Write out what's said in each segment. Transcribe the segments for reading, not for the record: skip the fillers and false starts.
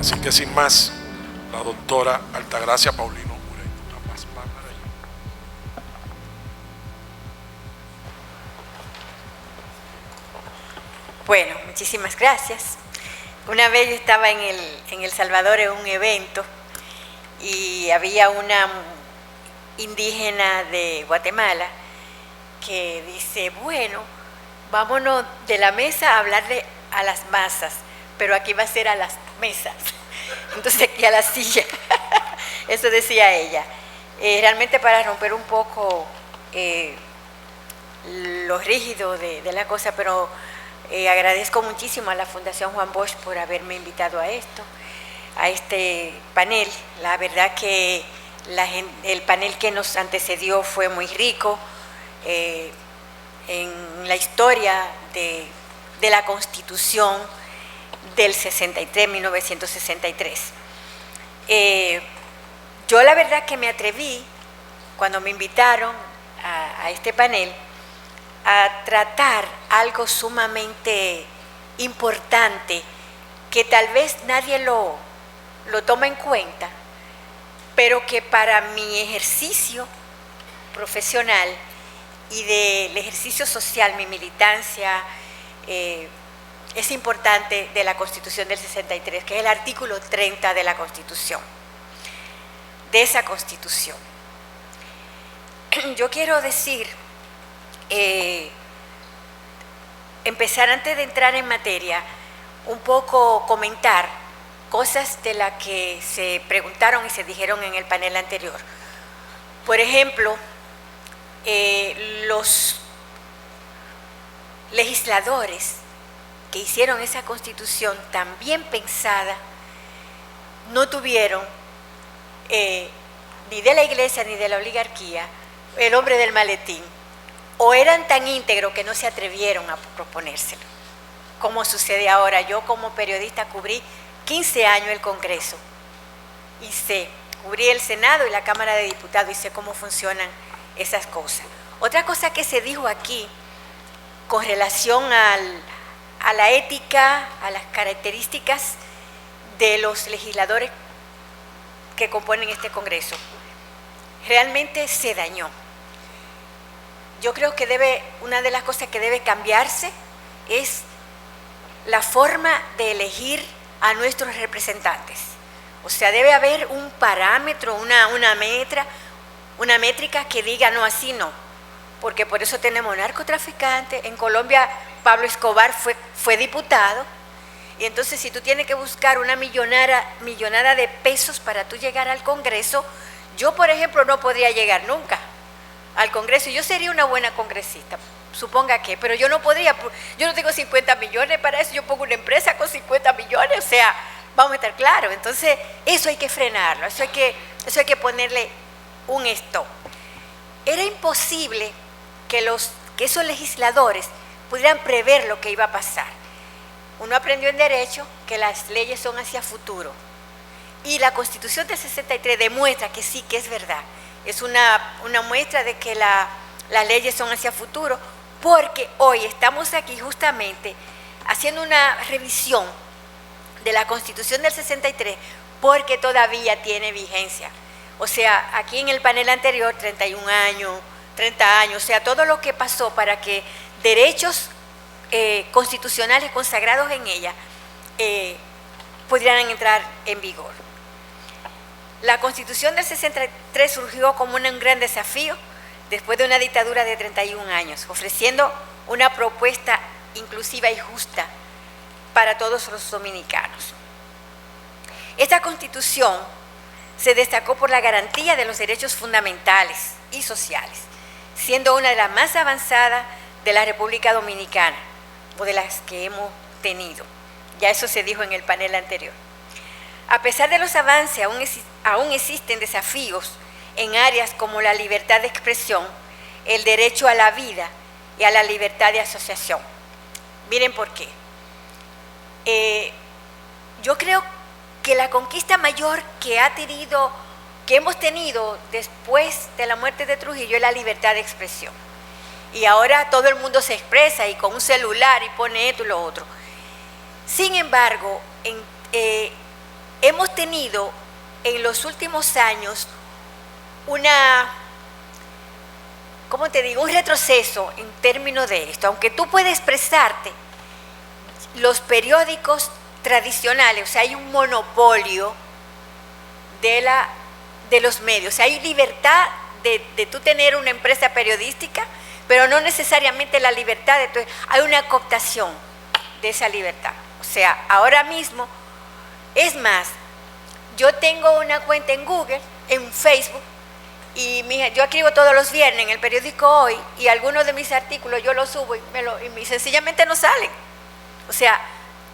Así que sin más, la doctora Altagracia Paulino Moreno. Bueno, muchísimas gracias. Una vez yo estaba en El Salvador en un evento y había una indígena de Guatemala que dice, bueno, vámonos de la mesa a hablarle a las masas, pero aquí va a ser a las mesas, entonces aquí a la silla. Eso decía ella. Realmente para romper un poco lo rígido de la cosa, pero agradezco muchísimo a la Fundación Juan Bosch por haberme invitado a este panel. La verdad que el panel que nos antecedió fue muy rico en la historia de la Constitución del 63, 1963. Yo la verdad que me atreví, cuando me invitaron a este panel, a tratar algo sumamente importante que tal vez nadie lo toma en cuenta, pero que para mi ejercicio profesional y del ejercicio social, mi militancia, es importante de la Constitución del 63, que es el artículo 30 de la Constitución, de esa Constitución. Yo quiero decir, empezar antes de entrar en materia, un poco comentar cosas de las que se preguntaron y se dijeron en el panel anterior. Por ejemplo, los legisladores que hicieron esa Constitución tan bien pensada no tuvieron ni de la Iglesia ni de la oligarquía el hombre del maletín, o eran tan íntegros que no se atrevieron a proponérselo, como sucede ahora. Yo como periodista cubrí 15 años el Congreso y cubrí el Senado y la Cámara de Diputados y sé cómo funcionan esas cosas. Otra cosa que se dijo aquí con relación a la ética, a las características de los legisladores que componen este Congreso, realmente se dañó. Yo creo que una de las cosas que debe cambiarse es la forma de elegir a nuestros representantes. O sea, debe haber un parámetro, una métrica que diga no, así no, porque por eso tenemos narcotraficantes. En Colombia Pablo Escobar fue diputado, y entonces si tú tienes que buscar una millonada de pesos para tú llegar al Congreso, yo por ejemplo no podría llegar nunca al Congreso. Yo sería una buena congresista, suponga que, pero yo no podría, yo no tengo 50 millones para eso, yo pongo una empresa con 50 millones, o sea, vamos a estar claros. Entonces eso hay que frenarlo, eso hay que ponerle un stop. Era imposible que esos legisladores pudieran prever lo que iba a pasar. Uno aprendió en Derecho que las leyes son hacia futuro, y la Constitución del 63 demuestra que sí, que es verdad. Es una muestra de que las leyes son hacia futuro, porque hoy estamos aquí justamente haciendo una revisión de la Constitución del 63 porque todavía tiene vigencia. O sea, aquí en el panel anterior, 31 años, 30 años, o sea, todo lo que pasó para que derechos constitucionales consagrados en ella pudieran entrar en vigor. La Constitución del 63 surgió como un gran desafío después de una dictadura de 31 años, ofreciendo una propuesta inclusiva y justa para todos los dominicanos. Esta Constitución se destacó por la garantía de los derechos fundamentales y sociales, siendo una de las más avanzadas de la República Dominicana, o de las que hemos tenido. Ya eso se dijo en el panel anterior. A pesar de los avances, aún existen desafíos en áreas como la libertad de expresión, el derecho a la vida y a la libertad de asociación. Miren por qué. Yo creo que la conquista mayor que hemos tenido después de la muerte de Trujillo es la libertad de expresión. Y ahora todo el mundo se expresa y con un celular y pone esto y lo otro. Sin embargo, hemos tenido en los últimos años ¿cómo te digo? Un retroceso en términos de esto. Aunque tú puedes expresarte, los periódicos tradicionales, o sea, hay un monopolio de los medios. O sea, hay libertad de tú tener una empresa periodística, pero no necesariamente la libertad de hay una cooptación de esa libertad. O sea, ahora mismo, es más, yo tengo una cuenta en Google, en Facebook, y yo escribo todos los viernes en el periódico Hoy, y algunos de mis artículos yo los subo y sencillamente no salen. O sea,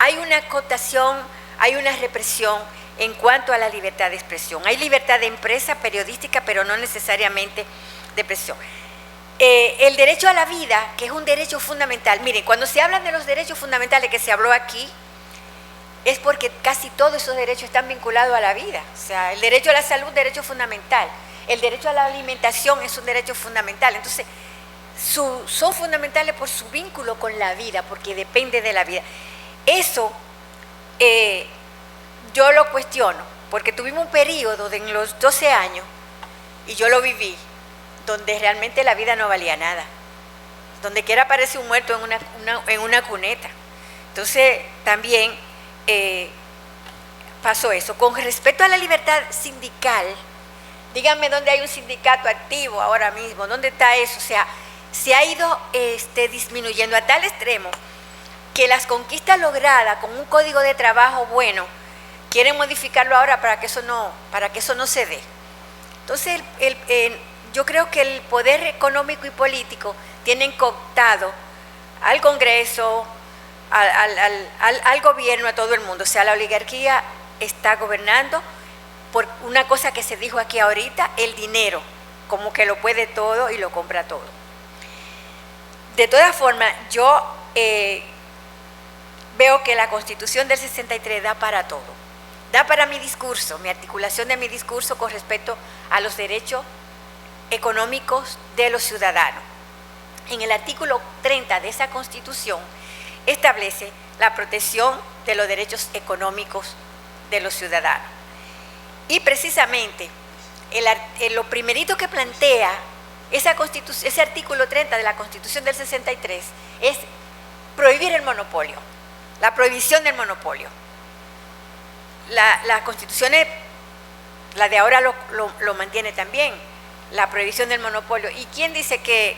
hay una cooptación, hay una represión en cuanto a la libertad de expresión. Hay libertad de empresa periodística, pero no necesariamente de expresión. El derecho a la vida, que es un derecho fundamental. Miren, cuando se hablan de los derechos fundamentales que se habló aquí, es porque casi todos esos derechos están vinculados a la vida. O sea, el derecho a la salud, derecho fundamental. El derecho a la alimentación es un derecho fundamental. Entonces, son fundamentales por su vínculo con la vida, porque depende de la vida. Eso yo lo cuestiono, porque tuvimos un periodo en los 12 años, y yo lo viví, donde realmente la vida no valía nada. Donde quiera aparece un muerto en una cuneta. Entonces, también pasó eso. Con respecto a la libertad sindical, díganme dónde hay un sindicato activo ahora mismo, dónde está eso. O sea, se ha ido disminuyendo a tal extremo que las conquistas logradas con un código de trabajo bueno, quieren modificarlo ahora para que eso no se dé. Entonces, yo creo que el poder económico y político tienen cooptado al Congreso, al gobierno, a todo el mundo. O sea, la oligarquía está gobernando por una cosa que se dijo aquí ahorita, el dinero, como que lo puede todo y lo compra todo. De todas formas, yo veo que la Constitución del 63 da para todo. Da para mi discurso, mi articulación de mi discurso con respecto a los derechos económicos de los ciudadanos. En el artículo 30 de esa Constitución establece la protección de los derechos económicos de los ciudadanos. Y precisamente lo primerito que plantea ese artículo 30 de la Constitución del 63 es prohibir el monopolio, la prohibición del monopolio. La Constitución, la de ahora lo mantiene también, la prohibición del monopolio. ¿Y quién dice que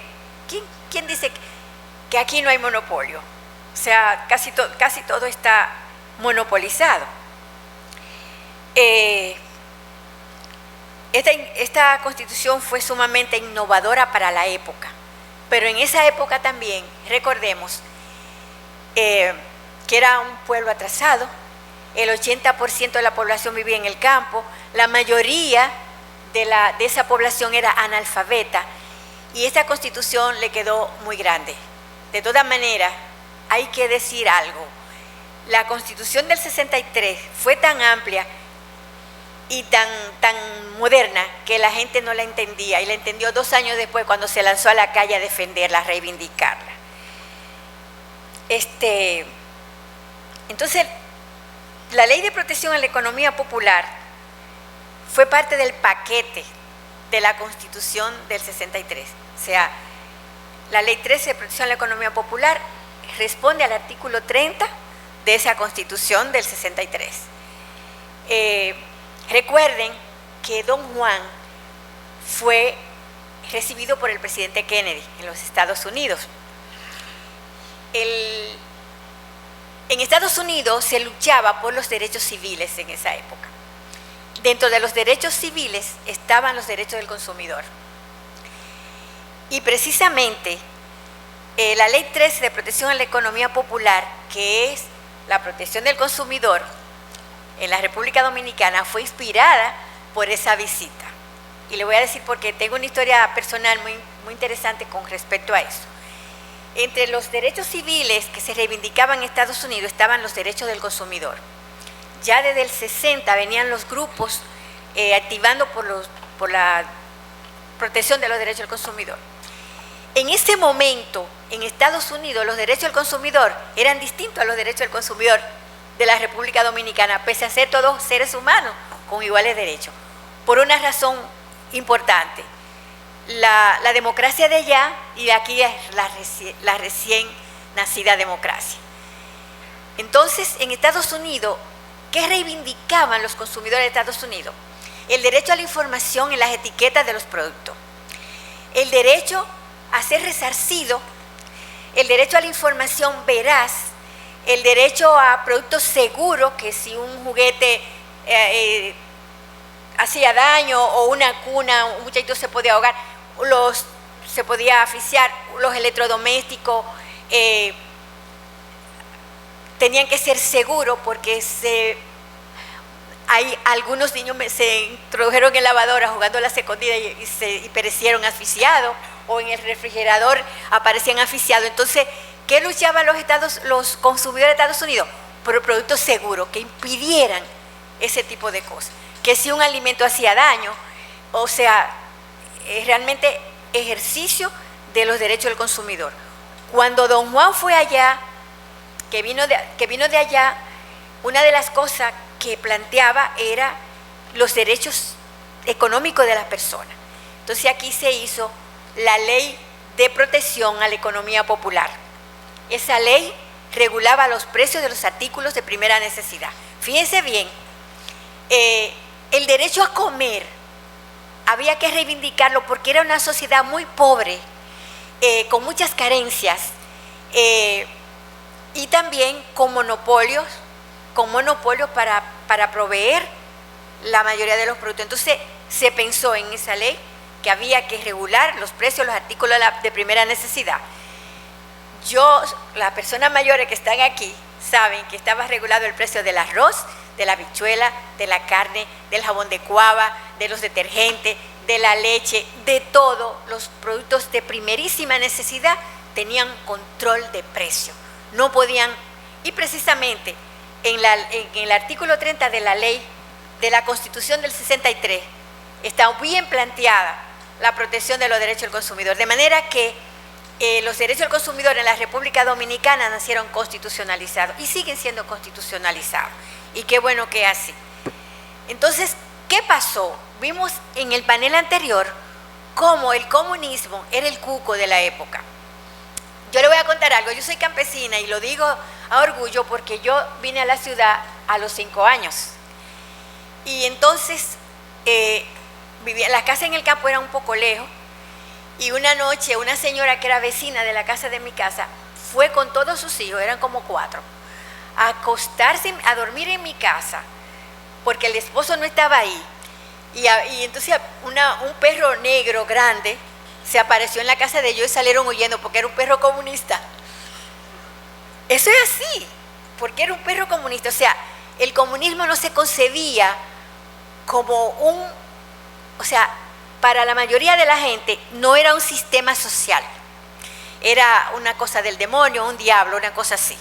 aquí no hay monopolio? O sea, casi todo está monopolizado. Esta Constitución fue sumamente innovadora para la época, pero en esa época también, recordemos, que era un pueblo atrasado, el 80% de la población vivía en el campo, la mayoría de esa población era analfabeta, y esta Constitución le quedó muy grande. De todas maneras, hay que decir algo. La Constitución del 63 fue tan amplia y tan moderna que la gente no la entendía, y la entendió 2 años después cuando se lanzó a la calle a defenderla, a reivindicarla. Entonces, la Ley de Protección a la Economía Popular fue parte del paquete de la Constitución del 63. O sea, la Ley 13 de Protección a la Economía Popular responde al artículo 30 de esa Constitución del 63. Recuerden que Don Juan fue recibido por el presidente Kennedy en los Estados Unidos. En Estados Unidos se luchaba por los derechos civiles en esa época. Dentro de los derechos civiles estaban los derechos del consumidor. Y precisamente la Ley 13 de Protección a la Economía Popular, que es la protección del consumidor en la República Dominicana, fue inspirada por esa visita. Y le voy a decir porque tengo una historia personal muy interesante con respecto a eso. Entre los derechos civiles que se reivindicaban en Estados Unidos estaban los derechos del consumidor. Ya desde el 60 venían los grupos activando por la protección de los derechos del consumidor. En ese momento, en Estados Unidos, los derechos del consumidor eran distintos a los derechos del consumidor de la República Dominicana, pese a ser todos seres humanos con iguales derechos, por una razón importante. La democracia de allá, y de aquí es la recién nacida democracia. Entonces, en Estados Unidos, ¿qué reivindicaban los consumidores de Estados Unidos? El derecho a la información en las etiquetas de los productos, el derecho a ser resarcido, el derecho a la información veraz, el derecho a productos seguros, que si un juguete hacía daño o una cuna, un muchachito se podía ahogar, se podía asfixiar, los electrodomésticos tenían que ser seguros porque algunos niños se introdujeron en lavadora jugando a las escondidas y perecieron asfixiados, o en el refrigerador aparecían asfixiados. Entonces, ¿qué luchaban los consumidores de Estados Unidos? Por productos seguros que impidieran ese tipo de cosas. Que si un alimento hacía daño, o sea, es realmente ejercicio de los derechos del consumidor. Cuando don Juan fue allá, que vino de allá, una de las cosas que planteaba era los derechos económicos de las personas. Entonces aquí se hizo la ley de protección a la economía popular. Esa ley regulaba los precios de los artículos de primera necesidad. Fíjense bien, el derecho a comer había que reivindicarlo porque era una sociedad muy pobre, con muchas carencias, y también con monopolios para proveer la mayoría de los productos. Entonces se pensó en esa ley que había que regular los precios de los artículos de primera necesidad. Las personas mayores que están aquí saben que estaba regulado el precio del arroz, de la habichuela, de la carne, del jabón de cuava, de los detergentes, de la leche, de todos los productos de primerísima necesidad tenían control de precio. No podían, y precisamente en el artículo 30 de la ley de la Constitución del 63 está bien planteada la protección de los derechos del consumidor, de manera que los derechos del consumidor en la República Dominicana nacieron constitucionalizados y siguen siendo constitucionalizados, y qué bueno que es así. Entonces, ¿qué pasó? Vimos en el panel anterior cómo el comunismo era el cuco de la época. Yo le voy a contar algo. Yo soy campesina y lo digo a orgullo porque yo vine a la ciudad a los 5 años. Y entonces la casa en el campo era un poco lejos, y una noche una señora que era vecina de la casa de mi casa fue con todos sus hijos, eran como 4, a acostarse, a dormir en mi casa, porque el esposo no estaba ahí. Y entonces un perro negro grande se apareció en la casa de ellos y salieron huyendo porque era un perro comunista. Eso es así, porque era un perro comunista. O sea, el comunismo no se concebía como o sea, para la mayoría de la gente no era un sistema social, era una cosa del demonio, un diablo, una cosa así.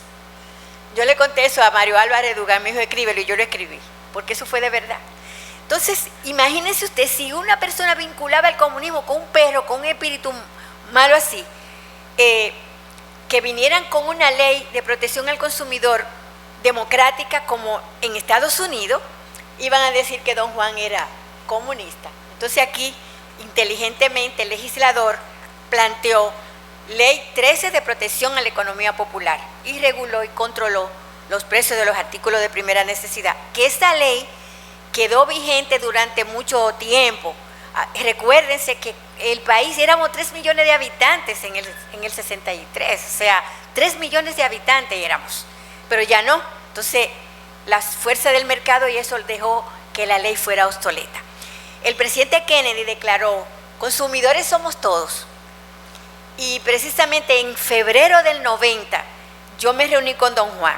Yo le conté eso a Mario Álvarez Dugan, me dijo escríbelo, y yo lo escribí, porque eso fue de verdad. Entonces, imagínense usted, si una persona vinculaba el comunismo con un perro, con un espíritu malo así, que vinieran con una ley de protección al consumidor democrática como en Estados Unidos, iban a decir que don Juan era comunista. Entonces aquí, inteligentemente, el legislador planteó Ley 13 de protección a la economía popular y reguló y controló los precios de los artículos de primera necesidad, que esta ley quedó vigente durante mucho tiempo. Recuérdense que el país éramos 3 millones de habitantes en el 63, o sea, 3 millones de habitantes éramos, pero ya no. Entonces, las fuerzas del mercado y eso dejó que la ley fuera obsoleta. El presidente Kennedy declaró, consumidores somos todos. Y precisamente en febrero del 90, yo me reuní con don Juan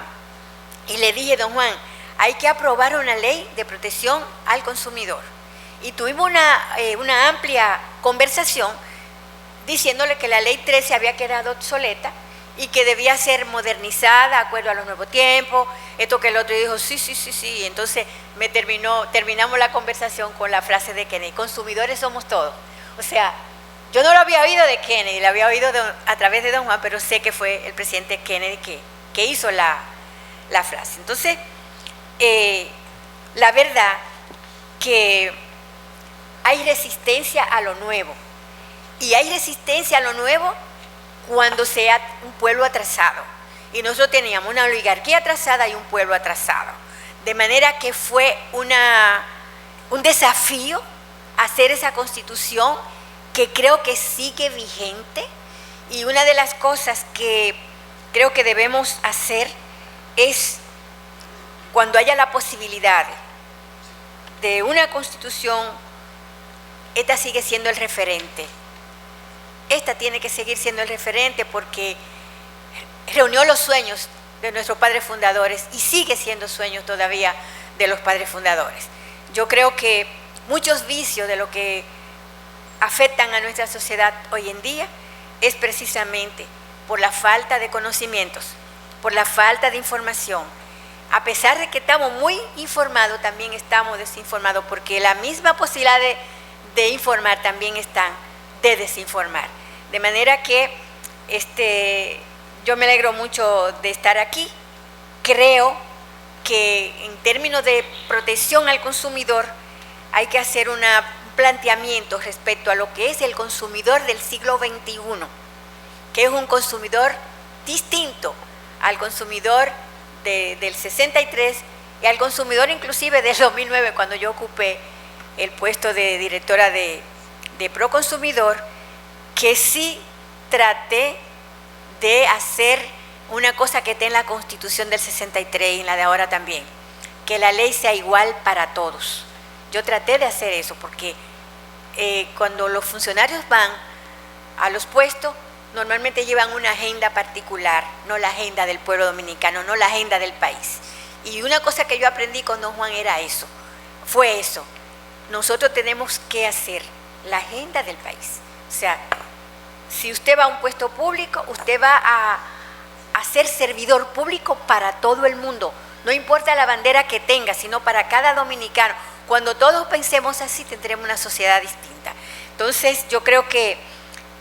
y le dije, don Juan, hay que aprobar una ley de protección al consumidor. Y tuvimos una amplia conversación diciéndole que la ley 13 había quedado obsoleta y que debía ser modernizada de acuerdo a los nuevos tiempos, esto que el otro, y dijo, sí. Entonces terminamos la conversación con la frase de Kennedy, consumidores somos todos. O sea, yo no lo había oído de Kennedy, lo había oído a través de don Juan, pero sé que fue el presidente Kennedy que hizo la la frase. Entonces, la verdad que hay resistencia a lo nuevo, y hay resistencia a lo nuevo cuando sea un pueblo atrasado. Y nosotros teníamos una oligarquía atrasada y un pueblo atrasado. De manera que fue un desafío hacer esa constitución, que creo que sigue vigente. Y una de las cosas que creo que debemos hacer es, cuando haya la posibilidad de una constitución, esta sigue siendo el referente. Esta tiene que seguir siendo el referente porque reunió los sueños de nuestros padres fundadores y sigue siendo sueños todavía de los padres fundadores. Yo creo que muchos vicios de lo que afectan a nuestra sociedad hoy en día es precisamente por la falta de conocimientos, por la falta de información. A pesar de que estamos muy informados, también estamos desinformados, porque la misma posibilidad de informar también está de desinformar. De manera que yo me alegro mucho de estar aquí. Creo que en términos de protección al consumidor hay que hacer un planteamiento respecto a lo que es el consumidor del siglo XXI, que es un consumidor distinto al consumidor del 63 y al consumidor inclusive del 2009, cuando yo ocupé el puesto de directora de Proconsumidor, que sí traté de hacer una cosa que está en la Constitución del 63 y en la de ahora también, que la ley sea igual para todos. Yo traté de hacer eso porque cuando los funcionarios van a los puestos, normalmente llevan una agenda particular, no la agenda del pueblo dominicano, no la agenda del país. Y una cosa que yo aprendí con don Juan fue eso. Nosotros tenemos que hacer la agenda del país. O sea, si usted va a un puesto público, usted va a ser servidor público para todo el mundo. No importa la bandera que tenga, sino para cada dominicano. Cuando todos pensemos así, tendremos una sociedad distinta. Entonces, yo creo que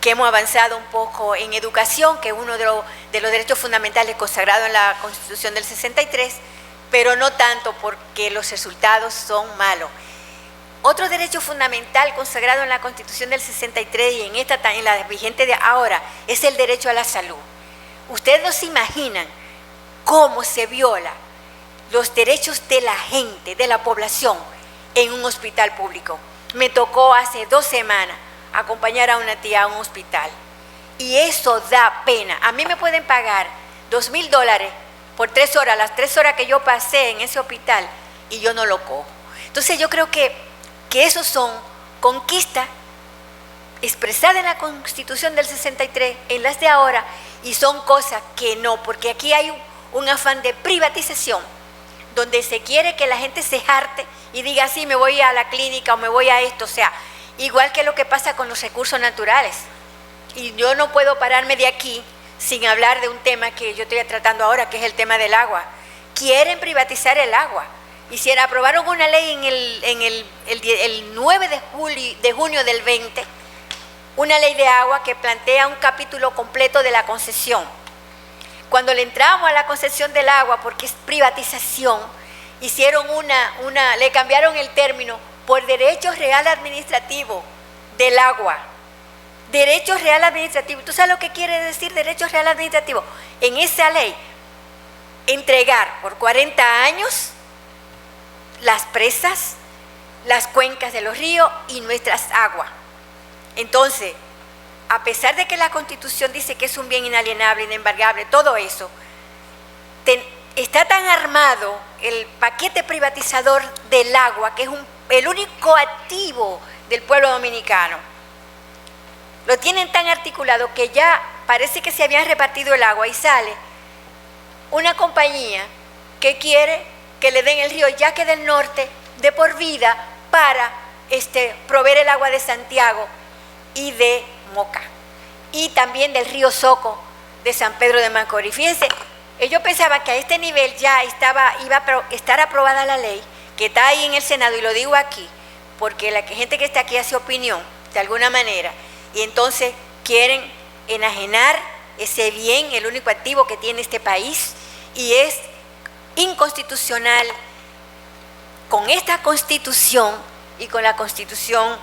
hemos avanzado un poco en educación, que es uno de los derechos fundamentales consagrados en la Constitución del 63, pero no tanto porque los resultados son malos. Otro derecho fundamental consagrado en la Constitución del 63 y en la vigente de ahora es el derecho a la salud. Ustedes no se imaginan cómo se viola los derechos de la gente, de la población, en un hospital público. Me tocó hace 2 semanas acompañar a una tía a un hospital y eso da pena. A mí me pueden pagar $2,000 por 3 horas, las 3 horas que yo pasé en ese hospital, y yo no lo cojo. Entonces yo creo que esos son conquistas expresadas en la Constitución del 63, en las de ahora, y son cosas que no, porque aquí hay un afán de privatización, donde se quiere que la gente se jarte y diga, sí, me voy a la clínica o me voy a esto. O sea, igual que lo que pasa con los recursos naturales. Y yo no puedo pararme de aquí sin hablar de un tema que yo estoy tratando ahora, que es el tema del agua. Quieren privatizar el agua. Aprobaron una ley el 9 de junio del 20, una ley de agua que plantea un capítulo completo de la concesión. Cuando le entramos a la concesión del agua, porque es privatización, hicieron le cambiaron el término por derecho real administrativo del agua. Derecho real administrativo. ¿Tú sabes lo que quiere decir derecho real administrativo? En esa ley, entregar por 40 años las presas, las cuencas de los ríos y nuestras aguas. Entonces, a pesar de que la Constitución dice que es un bien inalienable, inembargable, todo eso, está tan armado el paquete privatizador del agua, que es el único activo del pueblo dominicano. Lo tienen tan articulado que ya parece que se habían repartido el agua y sale una compañía que quiere que le den el río Yaque del Norte de por vida para proveer el agua de Santiago y de Moca, y también del río Soco de San Pedro de Macorís. Fíjense, yo pensaba que a este nivel ya iba a estar aprobada la ley, que está ahí en el Senado, y lo digo aquí, porque la gente que está aquí hace opinión, de alguna manera, y entonces quieren enajenar ese bien, el único activo que tiene este país, y es inconstitucional con esta Constitución y con la Constitución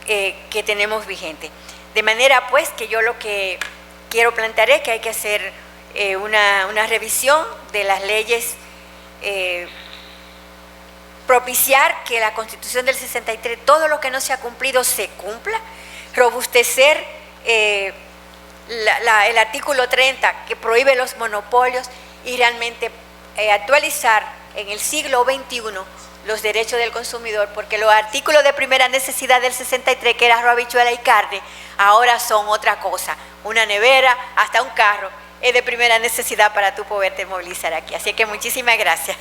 que tenemos vigente. De manera pues que yo lo que quiero plantear es que hay que hacer una revisión de las leyes, propiciar que la Constitución del 63, todo lo que no se ha cumplido se cumpla, robustecer el artículo 30 que prohíbe los monopolios y realmente actualizar en el siglo XXI los derechos del consumidor, porque los artículos de primera necesidad del 63, que era arroz, habichuela y carne, ahora son otra cosa. Una nevera, hasta un carro, es de primera necesidad para tú poderte movilizar aquí. Así que muchísimas gracias.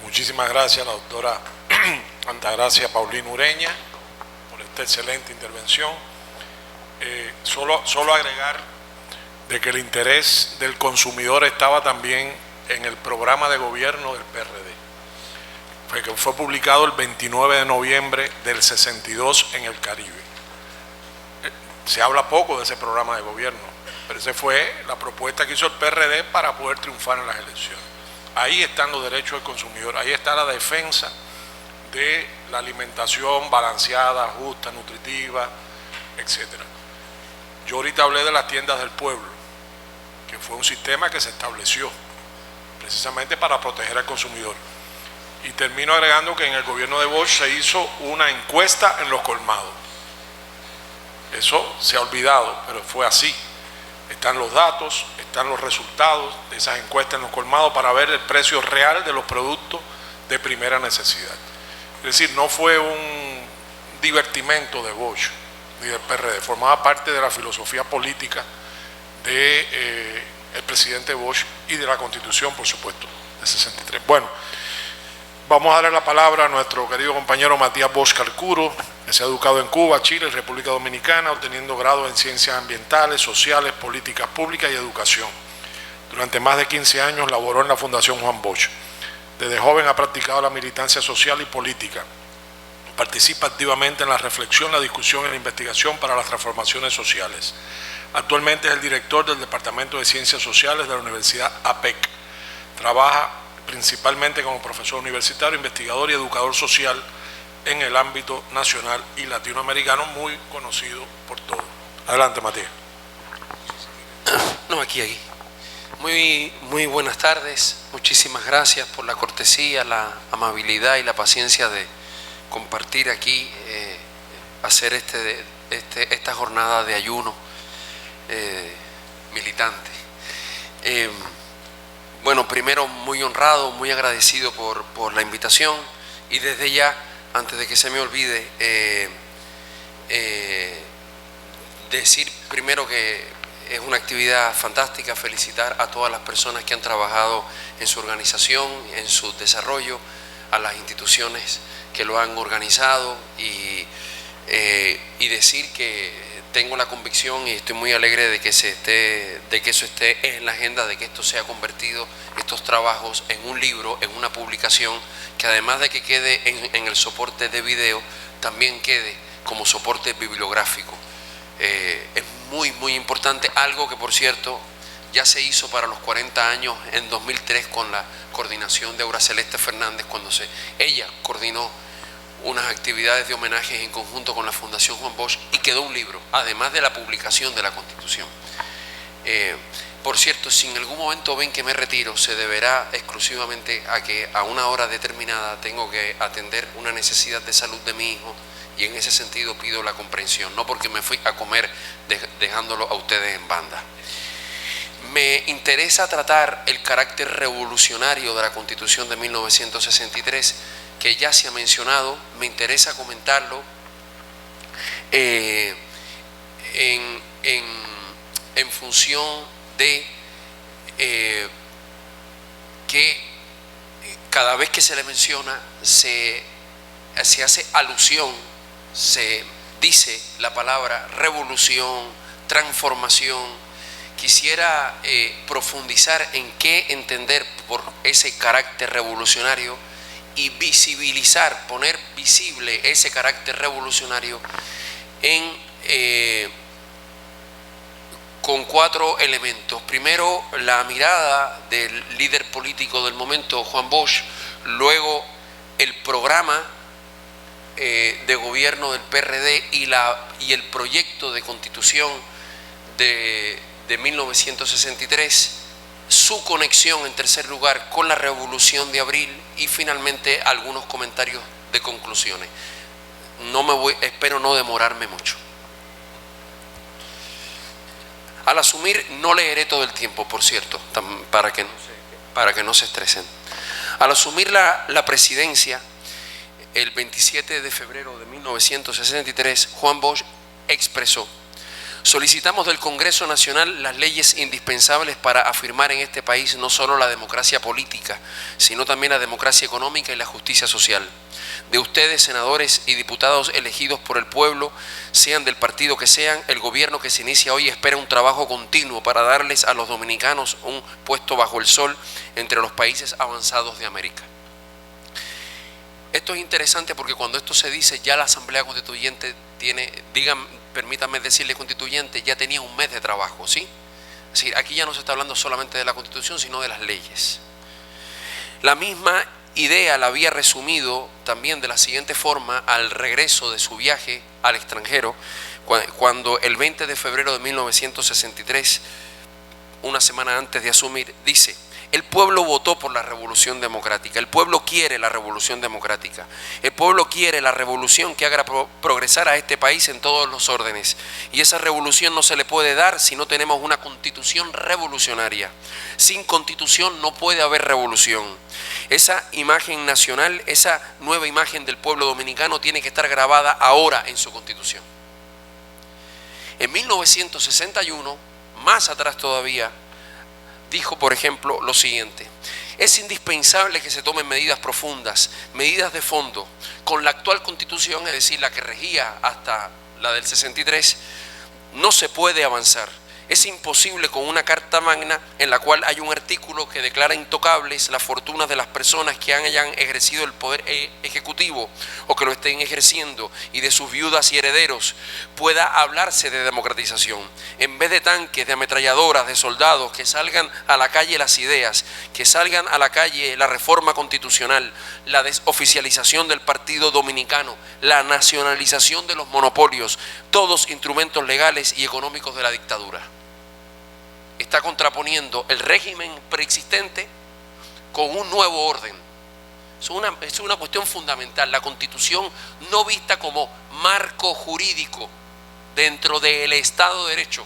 Muchísimas gracias a la doctora Altagracia Paulino Ureña por esta excelente intervención. Solo agregar de que el interés del consumidor estaba también en el programa de gobierno del PRD, que fue publicado el 29 de noviembre del 62 en el Caribe. Se habla poco de ese programa de gobierno, pero esa fue la propuesta que hizo el PRD para poder triunfar en las elecciones. Ahí están los derechos del consumidor, ahí está la defensa de la alimentación balanceada, justa, nutritiva, etcétera. Yo ahorita hablé de las tiendas del pueblo, que fue un sistema que se estableció precisamente para proteger al consumidor. Y termino agregando que en el gobierno de Bosch se hizo una encuesta en los colmados. Eso se ha olvidado, pero fue así. Están los datos, están los resultados de esas encuestas en los colmados para ver el precio real de los productos de primera necesidad. Es decir, no fue un divertimento de Bosch ni del PRD, formaba parte de la filosofía política de el presidente Bosch y de la Constitución, por supuesto, de 63. Bueno, vamos a darle la palabra a nuestro querido compañero Matías Bosch Carcuro, que se ha educado en Cuba, Chile y República Dominicana, obteniendo grados en Ciencias Ambientales, Sociales, Políticas Públicas y Educación. Durante más de 15 años laboró en la Fundación Juan Bosch. Desde joven ha practicado la militancia social y política. Participa activamente en la reflexión, la discusión y la investigación para las transformaciones sociales. Actualmente es el director del Departamento de Ciencias Sociales de la Universidad APEC. Trabaja principalmente como profesor universitario, investigador y educador social en el ámbito nacional y latinoamericano, muy conocido por todos. Adelante, Matías. No, aquí. Muy buenas tardes. Muchísimas gracias por la cortesía, la amabilidad y la paciencia de compartir aquí, hacer esta jornada de ayuno militante. Bueno, primero muy honrado, muy agradecido por la invitación y desde ya, antes de que se me olvide, decir primero que es una actividad fantástica, felicitar a todas las personas que han trabajado en su organización, en su desarrollo, a las instituciones que lo han organizado y decir que tengo la convicción y estoy muy alegre de que eso esté en la agenda, de que esto sea convertido, estos trabajos, en un libro, en una publicación, que además de que quede en el soporte de video, también quede como soporte bibliográfico. Es muy importante, algo que por cierto ya se hizo para los 40 años en 2003 con la coordinación de Aura Celeste Fernández, cuando ella coordinó unas actividades de homenajes en conjunto con la Fundación Juan Bosch y quedó un libro, además de la publicación de la Constitución. Por cierto, si en algún momento ven que me retiro, se deberá exclusivamente a que a una hora determinada tengo que atender una necesidad de salud de mi hijo y en ese sentido pido la comprensión, no porque me fui a comer dejándolo a ustedes en banda. Me interesa tratar el carácter revolucionario de la Constitución de 1963, que ya se ha mencionado. Me interesa comentarlo en función de que cada vez que se le menciona se hace alusión, se dice la palabra revolución, transformación. Quisiera profundizar en qué entender por ese carácter revolucionario y visibilizar, poner visible ese carácter revolucionario en con 4 elementos. Primero, la mirada del líder político del momento, Juan Bosch, luego el programa de gobierno del PRD y el proyecto de constitución de 1963, su conexión en tercer lugar con la Revolución de Abril y finalmente algunos comentarios de conclusiones. Espero no demorarme mucho. Al asumir, no leeré todo el tiempo, por cierto, para que no se estresen. Al asumir la presidencia, el 27 de febrero de 1963, Juan Bosch expresó: solicitamos del Congreso Nacional las leyes indispensables para afirmar en este país no solo la democracia política, sino también la democracia económica y la justicia social. De ustedes, senadores y diputados elegidos por el pueblo, sean del partido que sean, el gobierno que se inicia hoy espera un trabajo continuo para darles a los dominicanos un puesto bajo el sol entre los países avanzados de América. Esto es interesante porque cuando esto se dice, ya la Asamblea Constituyente permítanme decirle constituyente, ya tenía un mes de trabajo, ¿sí? Es decir, aquí ya no se está hablando solamente de la Constitución, sino de las leyes. La misma idea la había resumido también de la siguiente forma al regreso de su viaje al extranjero, cuando el 20 de febrero de 1963, una semana antes de asumir, dice: el pueblo votó por la revolución democrática, el pueblo quiere la revolución democrática, el pueblo quiere la revolución que haga progresar a este país en todos los órdenes, y esa revolución no se le puede dar si no tenemos una constitución revolucionaria. Sin constitución no puede haber revolución. Esa imagen nacional, esa nueva imagen del pueblo dominicano tiene que estar grabada ahora en su constitución. En 1961, más atrás todavía, dijo, por ejemplo, lo siguiente: es indispensable que se tomen medidas profundas, medidas de fondo. Con la actual constitución, es decir, la que regía hasta la del 63, no se puede avanzar. Es imposible con una carta magna en la cual hay un artículo que declara intocables las fortunas de las personas que hayan ejercido el poder ejecutivo o que lo estén ejerciendo, y de sus viudas y herederos, pueda hablarse de democratización. En vez de tanques, de ametralladoras, de soldados, que salgan a la calle las ideas, que salgan a la calle la reforma constitucional, la desoficialización del Partido Dominicano, la nacionalización de los monopolios, todos instrumentos legales y económicos de la dictadura. Está contraponiendo el régimen preexistente con un nuevo orden. Es una cuestión fundamental. La Constitución no vista como marco jurídico dentro del Estado de Derecho,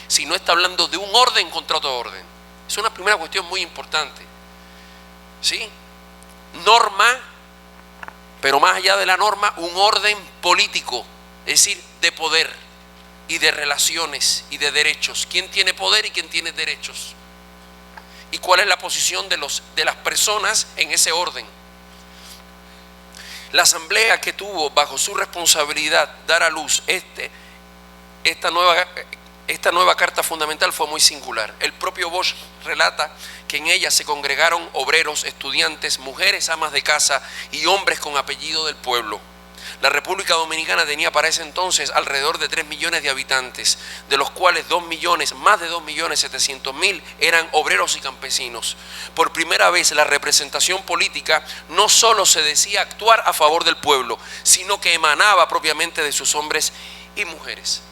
sino está hablando de un orden contra otro orden. Es una primera cuestión muy importante. ¿Sí? Norma, pero más allá de la norma, un orden político, es decir, de poder y de relaciones y de derechos. ¿Quién tiene poder y quién tiene derechos? ¿Y cuál es la posición de las personas en ese orden? La asamblea que tuvo bajo su responsabilidad dar a luz esta nueva carta fundamental fue muy singular. El propio Bosch relata que en ella se congregaron obreros, estudiantes, mujeres amas de casa y hombres con apellido del pueblo. La República Dominicana tenía para ese entonces alrededor de 3 millones de habitantes, de los cuales más de 2.700.000 eran obreros y campesinos. Por primera vez la representación política no solo se decía actuar a favor del pueblo, sino que emanaba propiamente de sus hombres y mujeres.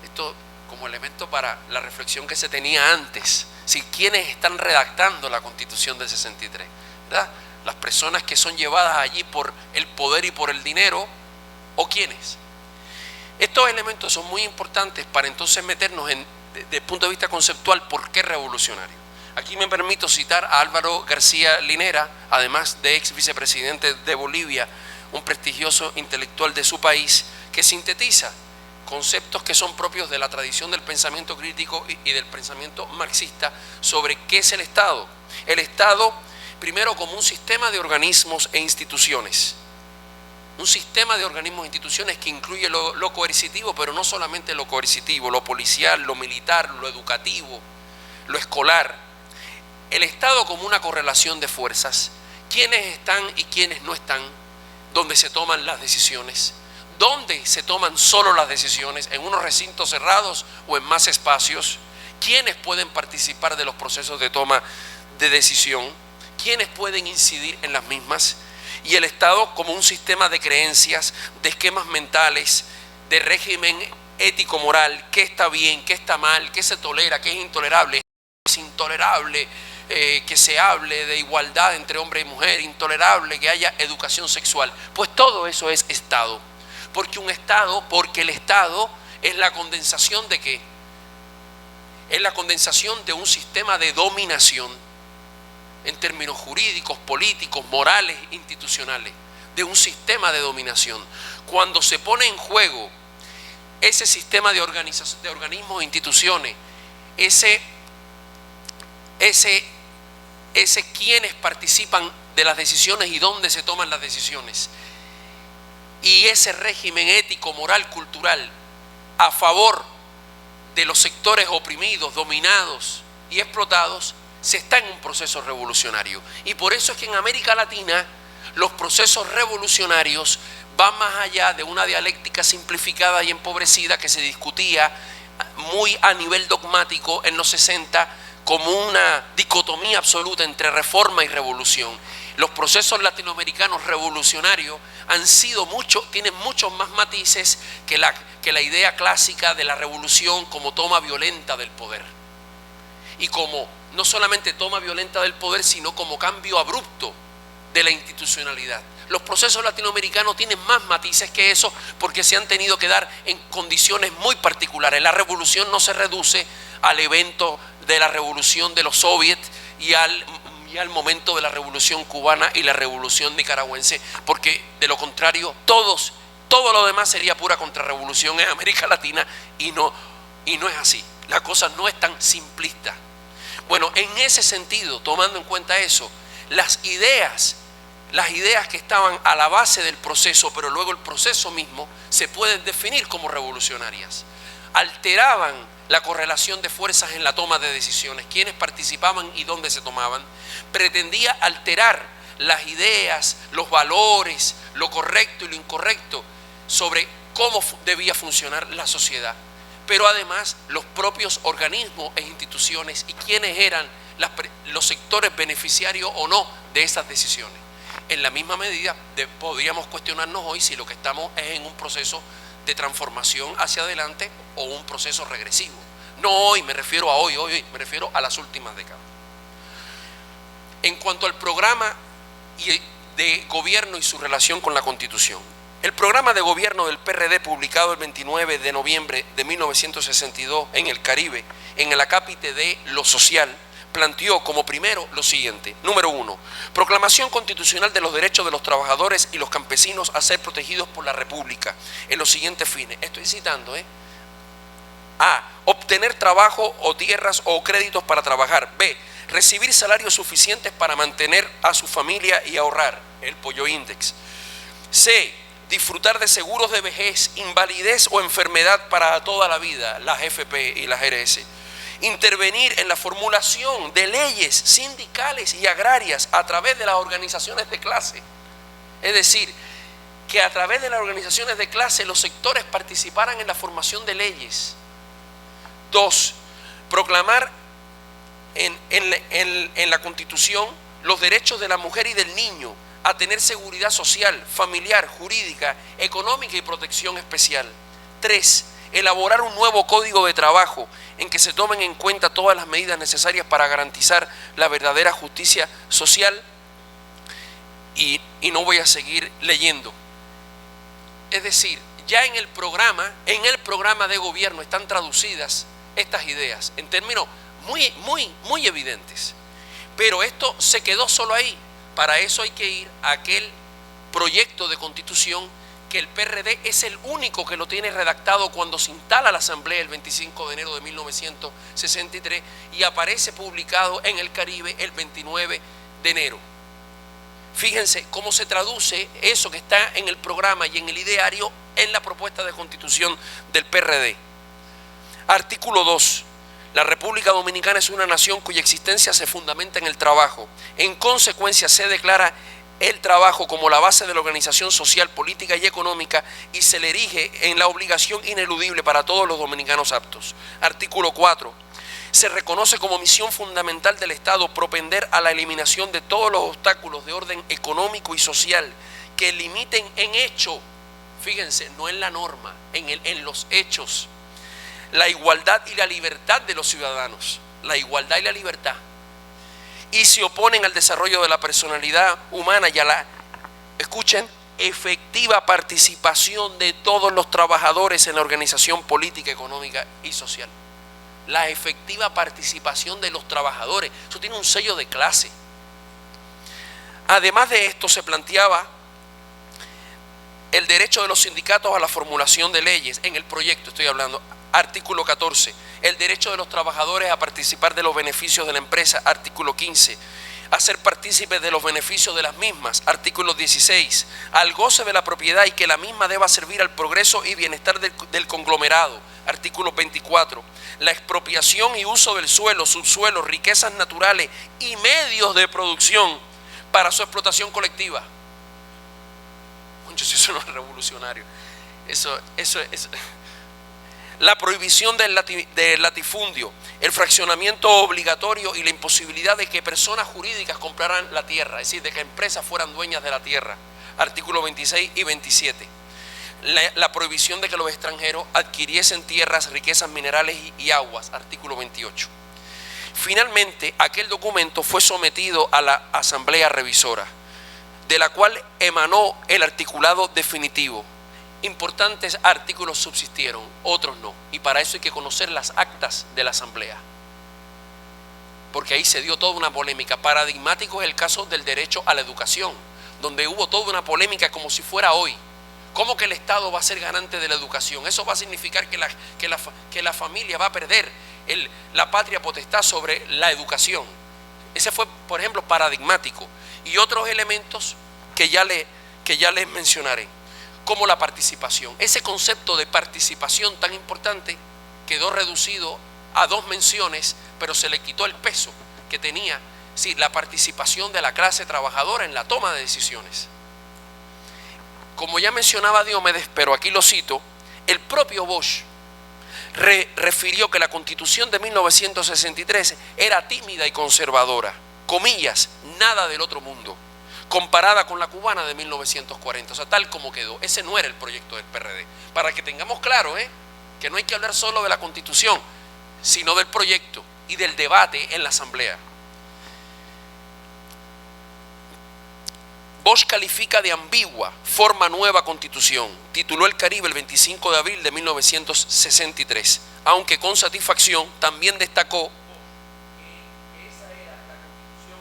Esto como elemento para la reflexión que se tenía antes. Si quienes están redactando la Constitución del 63, ¿verdad? Las personas que son llevadas allí por el poder y por el dinero, ¿o quiénes? Estos elementos son muy importantes para entonces meternos desde el punto de vista conceptual, ¿por qué revolucionario? Aquí me permito citar a Álvaro García Linera, además de ex vicepresidente de Bolivia, un prestigioso intelectual de su país, que sintetiza conceptos que son propios de la tradición del pensamiento crítico y del pensamiento marxista sobre qué es el Estado. El Estado, primero, como un sistema de organismos e instituciones. Un sistema de organismos e instituciones que incluye lo coercitivo, pero no solamente lo coercitivo, lo policial, lo militar, lo educativo, lo escolar. El Estado como una correlación de fuerzas, quiénes están y quiénes no están, dónde se toman las decisiones, dónde se toman solo las decisiones, en unos recintos cerrados o en más espacios, quiénes pueden participar de los procesos de toma de decisión, quiénes pueden incidir en las mismas, y el Estado como un sistema de creencias, de esquemas mentales, de régimen ético-moral, qué está bien, qué está mal, qué se tolera, qué es intolerable. Es intolerable que se hable de igualdad entre hombre y mujer, intolerable que haya educación sexual. Pues todo eso es Estado. Porque el Estado es la condensación de ¿qué? Es la condensación de un sistema de dominación en términos jurídicos, políticos, morales, institucionales, de un sistema de dominación. Cuando se pone en juego ese sistema de organismos e instituciones, ese quienes participan de las decisiones y dónde se toman las decisiones, y ese régimen ético, moral, cultural a favor de los sectores oprimidos, dominados y explotados, se está en un proceso revolucionario. Y por eso es que en América Latina los procesos revolucionarios van más allá de una dialéctica simplificada y empobrecida que se discutía muy a nivel dogmático en los 60 como una dicotomía absoluta entre reforma y revolución. Los procesos latinoamericanos revolucionarios tienen muchos más matices que la idea clásica de la revolución como toma violenta del poder. Y como no solamente toma violenta del poder, sino como cambio abrupto de la institucionalidad. Los procesos latinoamericanos tienen más matices que eso porque se han tenido que dar en condiciones muy particulares. La revolución no se reduce al evento de la revolución de los soviets y al momento de la revolución cubana y la revolución nicaragüense, porque de lo contrario todo lo demás sería pura contrarrevolución en América Latina y no es así. La cosa no es tan simplista. Bueno, en ese sentido, tomando en cuenta eso, las ideas que estaban a la base del proceso, pero luego el proceso mismo, se pueden definir como revolucionarias. Alteraban la correlación de fuerzas en la toma de decisiones, quiénes participaban y dónde se tomaban. Pretendía alterar las ideas, los valores, lo correcto y lo incorrecto sobre cómo debía funcionar la sociedad. Pero además los propios organismos e instituciones y quiénes eran los sectores beneficiarios o no de esas decisiones. En la misma medida podríamos cuestionarnos hoy si lo que estamos es en un proceso de transformación hacia adelante o un proceso regresivo. No hoy, me refiero a hoy, me refiero a las últimas décadas. En cuanto al programa de gobierno y su relación con la Constitución. El programa de gobierno del PRD, publicado el 29 de noviembre de 1962 en el Caribe, en el acápite de lo social, planteó como primero lo siguiente. Número 1, proclamación constitucional de los derechos de los trabajadores y los campesinos a ser protegidos por la República en los siguientes fines. Estoy citando, A, obtener trabajo o tierras o créditos para trabajar. B, recibir salarios suficientes para mantener a su familia y ahorrar, el Pollo Index. C, disfrutar de seguros de vejez, invalidez o enfermedad para toda la vida, las FP y las RS. Intervenir en la formulación de leyes sindicales y agrarias a través de las organizaciones de clase. Es decir, que a través de las organizaciones de clase los sectores participaran en la formación de leyes. 2, proclamar en la Constitución los derechos de la mujer y del niño a tener seguridad social, familiar, jurídica, económica y protección especial. 3, elaborar un nuevo código de trabajo en que se tomen en cuenta todas las medidas necesarias para garantizar la verdadera justicia social. Y no voy a seguir leyendo. Es decir, ya en el programa de gobierno están traducidas estas ideas en términos muy evidentes. Pero esto se quedó solo ahí. Para eso hay que ir a aquel proyecto de constitución que el PRD es el único que lo tiene redactado cuando se instala la Asamblea el 25 de enero de 1963 y aparece publicado en el Caribe el 29 de enero. Fíjense cómo se traduce eso que está en el programa y en el ideario en la propuesta de constitución del PRD. Artículo 2. La República Dominicana es una nación cuya existencia se fundamenta en el trabajo. En consecuencia, se declara el trabajo como la base de la organización social, política y económica y se le erige en la obligación ineludible para todos los dominicanos aptos. Artículo 4. Se reconoce como misión fundamental del Estado propender a la eliminación de todos los obstáculos de orden económico y social que limiten en hecho, fíjense, no en la norma, en los hechos, la igualdad y la libertad de los ciudadanos, la igualdad y la libertad, y se oponen al desarrollo de la personalidad humana y a la, escuchen, efectiva participación de todos los trabajadores en la organización política, económica y social. La efectiva participación de los trabajadores, eso tiene un sello de clase. Además de esto, se planteaba el derecho de los sindicatos a la formulación de leyes. En el proyecto estoy hablando, artículo 14, el derecho de los trabajadores a participar de los beneficios de la empresa, artículo 15, a ser partícipes de los beneficios de las mismas, artículo 16, al goce de la propiedad y que la misma deba servir al progreso y bienestar del conglomerado, artículo 24, la expropiación y uso del suelo, subsuelo, riquezas naturales y medios de producción para su explotación colectiva. Muchos, eso no es revolucionario. Eso es. La prohibición del latifundio, el fraccionamiento obligatorio y la imposibilidad de que personas jurídicas compraran la tierra, es decir, de que empresas fueran dueñas de la tierra, artículos 26 y 27. La prohibición de que los extranjeros adquiriesen tierras, riquezas minerales y aguas, artículo 28. Finalmente, aquel documento fue sometido a la Asamblea Revisora, de la cual emanó el articulado definitivo. Importantes artículos subsistieron, otros no, y para eso hay que conocer las actas de la Asamblea, porque ahí se dio toda una polémica. Paradigmático es el caso del derecho a la educación, donde hubo toda una polémica como si fuera hoy. ¿Cómo que el Estado va a ser garante de la educación? Eso va a significar que la familia va a perder la patria potestad sobre la educación. Ese fue, por ejemplo, paradigmático. Y otros elementos que ya les mencionaré, como la participación. Ese concepto de participación tan importante quedó reducido a 2 menciones, pero se le quitó el peso que tenía, sí, la participación de la clase trabajadora en la toma de decisiones. Como ya mencionaba Diomedes, pero aquí lo cito, el propio Bosch refirió que la Constitución de 1963 era tímida y conservadora, comillas, nada del otro mundo, comparada con la cubana de 1940, o sea, tal como quedó. Ese no era el proyecto del PRD. Para que tengamos claro, que no hay que hablar solo de la Constitución, sino del proyecto y del debate en la Asamblea. Bosch califica de ambigua forma nueva Constitución. Tituló El Caribe el 25 de abril de 1963, aunque con satisfacción también destacó que esa era la Constitución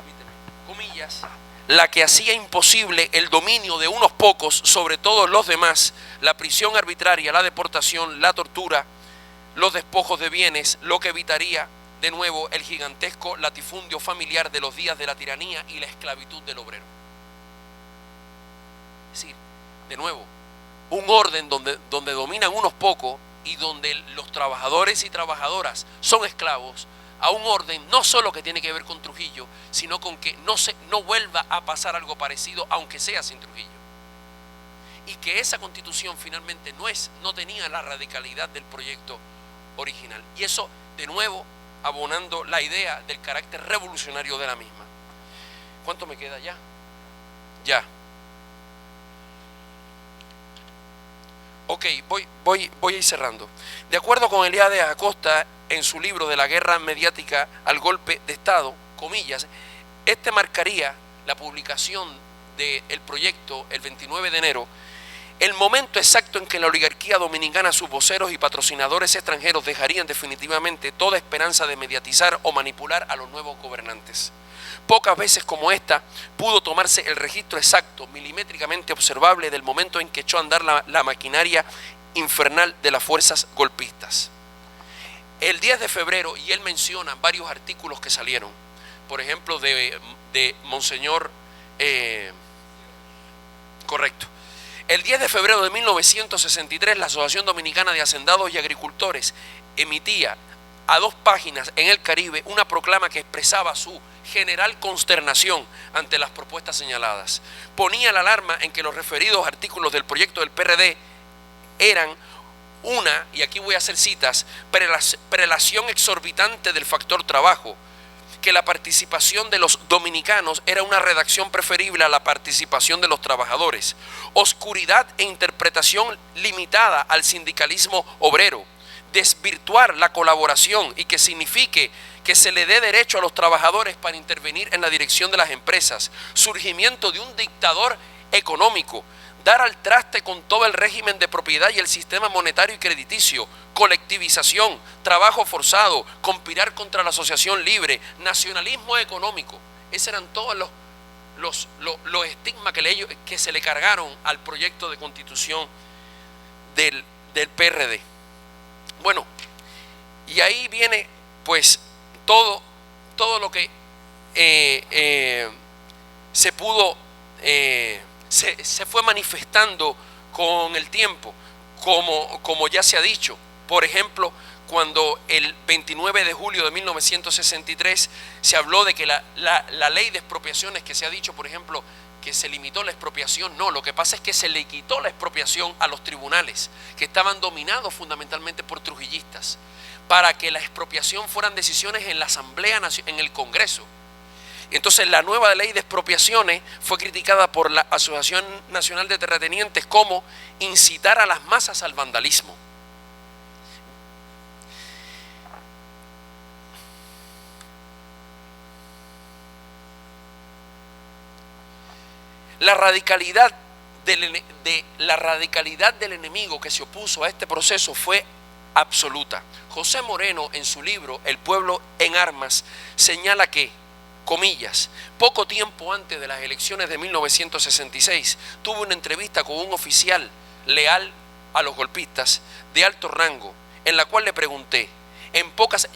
antivirginista, comillas, la que hacía imposible el dominio de unos pocos sobre todos los demás, la prisión arbitraria, la deportación, la tortura, los despojos de bienes, lo que evitaría de nuevo el gigantesco latifundio familiar de los días de la tiranía y la esclavitud del obrero. Es decir, de nuevo, un orden donde dominan unos pocos y donde los trabajadores y trabajadoras son esclavos, a un orden no solo que tiene que ver con Trujillo, sino con que no vuelva a pasar algo parecido, aunque sea sin Trujillo. Y que esa Constitución finalmente no tenía la radicalidad del proyecto original. Y eso, de nuevo, abonando la idea del carácter revolucionario de la misma. ¿Cuánto me queda ya? Ya. Ok, voy a ir cerrando. De acuerdo con Eliade Acosta, en su libro de la guerra mediática al golpe de Estado, comillas, este marcaría la publicación del proyecto el 29 de enero, el momento exacto en que la oligarquía dominicana, sus voceros y patrocinadores extranjeros dejarían definitivamente toda esperanza de mediatizar o manipular a los nuevos gobernantes. Pocas veces como esta pudo tomarse el registro exacto, milimétricamente observable del momento en que echó a andar la maquinaria infernal de las fuerzas golpistas. El 10 de febrero, y él menciona varios artículos que salieron, por ejemplo de Monseñor, correcto. El 10 de febrero de 1963, la Asociación Dominicana de Hacendados y Agricultores emitía a 2 páginas en El Caribe una proclama que expresaba su general consternación ante las propuestas señaladas. Ponía la alarma en que los referidos artículos del proyecto del PRD eran una, y aquí voy a hacer citas, prelación exorbitante del factor trabajo, que la participación de los dominicanos era una redacción preferible a la participación de los trabajadores, oscuridad e interpretación limitada al sindicalismo obrero, desvirtuar la colaboración y que signifique que se le dé derecho a los trabajadores para intervenir en la dirección de las empresas, surgimiento de un dictador económico, dar al traste con todo el régimen de propiedad y el sistema monetario y crediticio, colectivización, trabajo forzado, conspirar contra la asociación libre, nacionalismo económico. Esos eran todos los estigmas que se le cargaron al proyecto de constitución del PRD. Bueno, y ahí viene pues todo lo que se pudo, se fue manifestando con el tiempo, como ya se ha dicho. Por ejemplo, cuando el 29 de julio de 1963 se habló de que la ley de expropiaciones, que se ha dicho, por ejemplo, que se limitó la expropiación, no, lo que pasa es que se le quitó la expropiación a los tribunales, que estaban dominados fundamentalmente por trujillistas, para que la expropiación fueran decisiones en la Asamblea, en el Congreso. Entonces la nueva ley de expropiaciones fue criticada por la Asociación Nacional de Terratenientes como incitar a las masas al vandalismo. La radicalidad del enemigo que se opuso a este proceso fue absoluta. José Moreno, en su libro El pueblo en armas, señala que, comillas, poco tiempo antes de las elecciones de 1966, tuve una entrevista con un oficial leal a los golpistas de alto rango, en la cual le pregunté,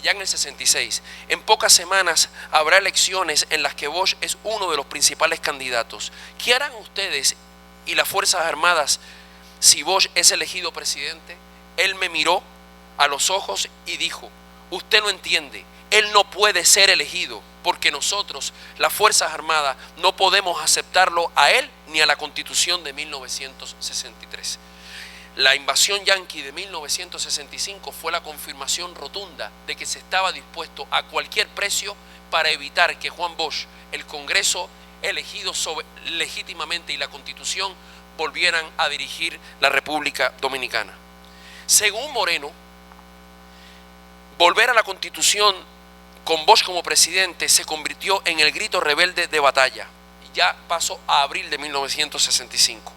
ya en el 66, en pocas semanas habrá elecciones en las que Bosch es uno de los principales candidatos. ¿Qué harán ustedes y las Fuerzas Armadas si Bosch es elegido presidente? Él me miró a los ojos y dijo, usted no entiende, él no puede ser elegido porque nosotros, las Fuerzas Armadas, no podemos aceptarlo a él ni a la Constitución de 1963. La invasión yanqui de 1965 fue la confirmación rotunda de que se estaba dispuesto a cualquier precio para evitar que Juan Bosch, el Congreso elegido legítimamente y la Constitución volvieran a dirigir la República Dominicana. Según Moreno, volver a la Constitución con Bosch como presidente se convirtió en el grito rebelde de batalla. Ya pasó a abril de 1965.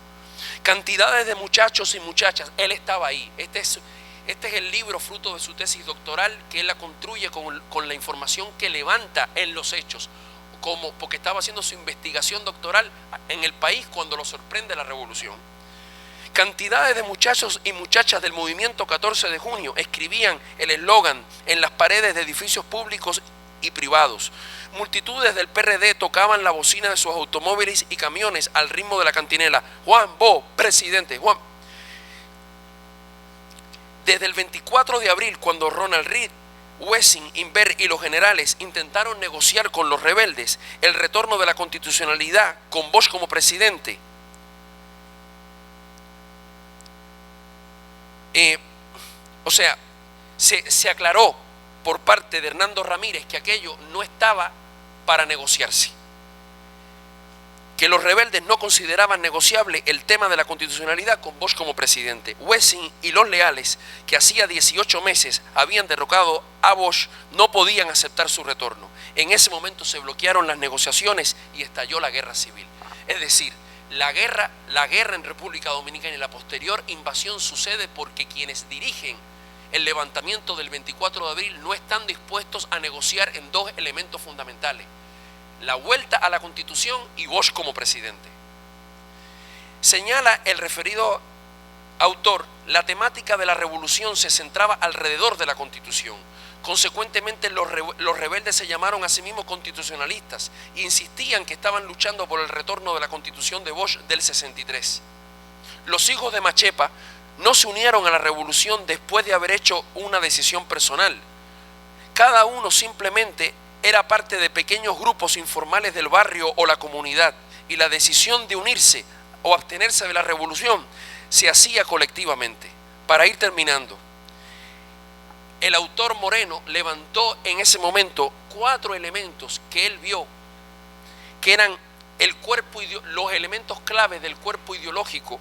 Cantidades de muchachos y muchachas, él estaba ahí. Este es el libro fruto de su tesis doctoral, que él la construye con la información que levanta en los hechos, porque estaba haciendo su investigación doctoral en el país cuando lo sorprende la revolución. Cantidades de muchachos y muchachas del movimiento 14 de junio escribían el eslogan en las paredes de edificios públicos y privados. Multitudes del PRD tocaban la bocina de sus automóviles y camiones al ritmo de la cantinela. Juan Bo, presidente, Juan. Desde el 24 de abril, cuando Ronald Reagan, Wessing, Inver y los generales intentaron negociar con los rebeldes el retorno de la constitucionalidad con Bosch como presidente, se aclaró por parte de Hernando Ramírez que aquello no estaba para negociarse, que los rebeldes no consideraban negociable el tema de la constitucionalidad con Bosch como presidente. Wessing y los leales, que hacía 18 meses habían derrocado a Bosch, no podían aceptar su retorno. En ese momento se bloquearon las negociaciones y estalló la guerra civil. Es decir, la guerra en República Dominicana y la posterior invasión sucede porque quienes dirigen el levantamiento del 24 de abril no están dispuestos a negociar en dos elementos fundamentales: la vuelta a la Constitución y Bosch como presidente. Señala el referido autor, la temática de la revolución se centraba alrededor de la Constitución. Consecuentemente, los rebeldes se llamaron a sí mismos constitucionalistas e insistían que estaban luchando por el retorno de la Constitución de Bosch del 63. Los hijos de Machepa no se unieron a la revolución después de haber hecho una decisión personal. Cada uno simplemente era parte de pequeños grupos informales del barrio o la comunidad, y la decisión de unirse o abstenerse de la revolución se hacía colectivamente. para ir terminando, el autor Moreno levantó en ese momento 4 elementos que él vio, que eran los elementos claves del cuerpo ideológico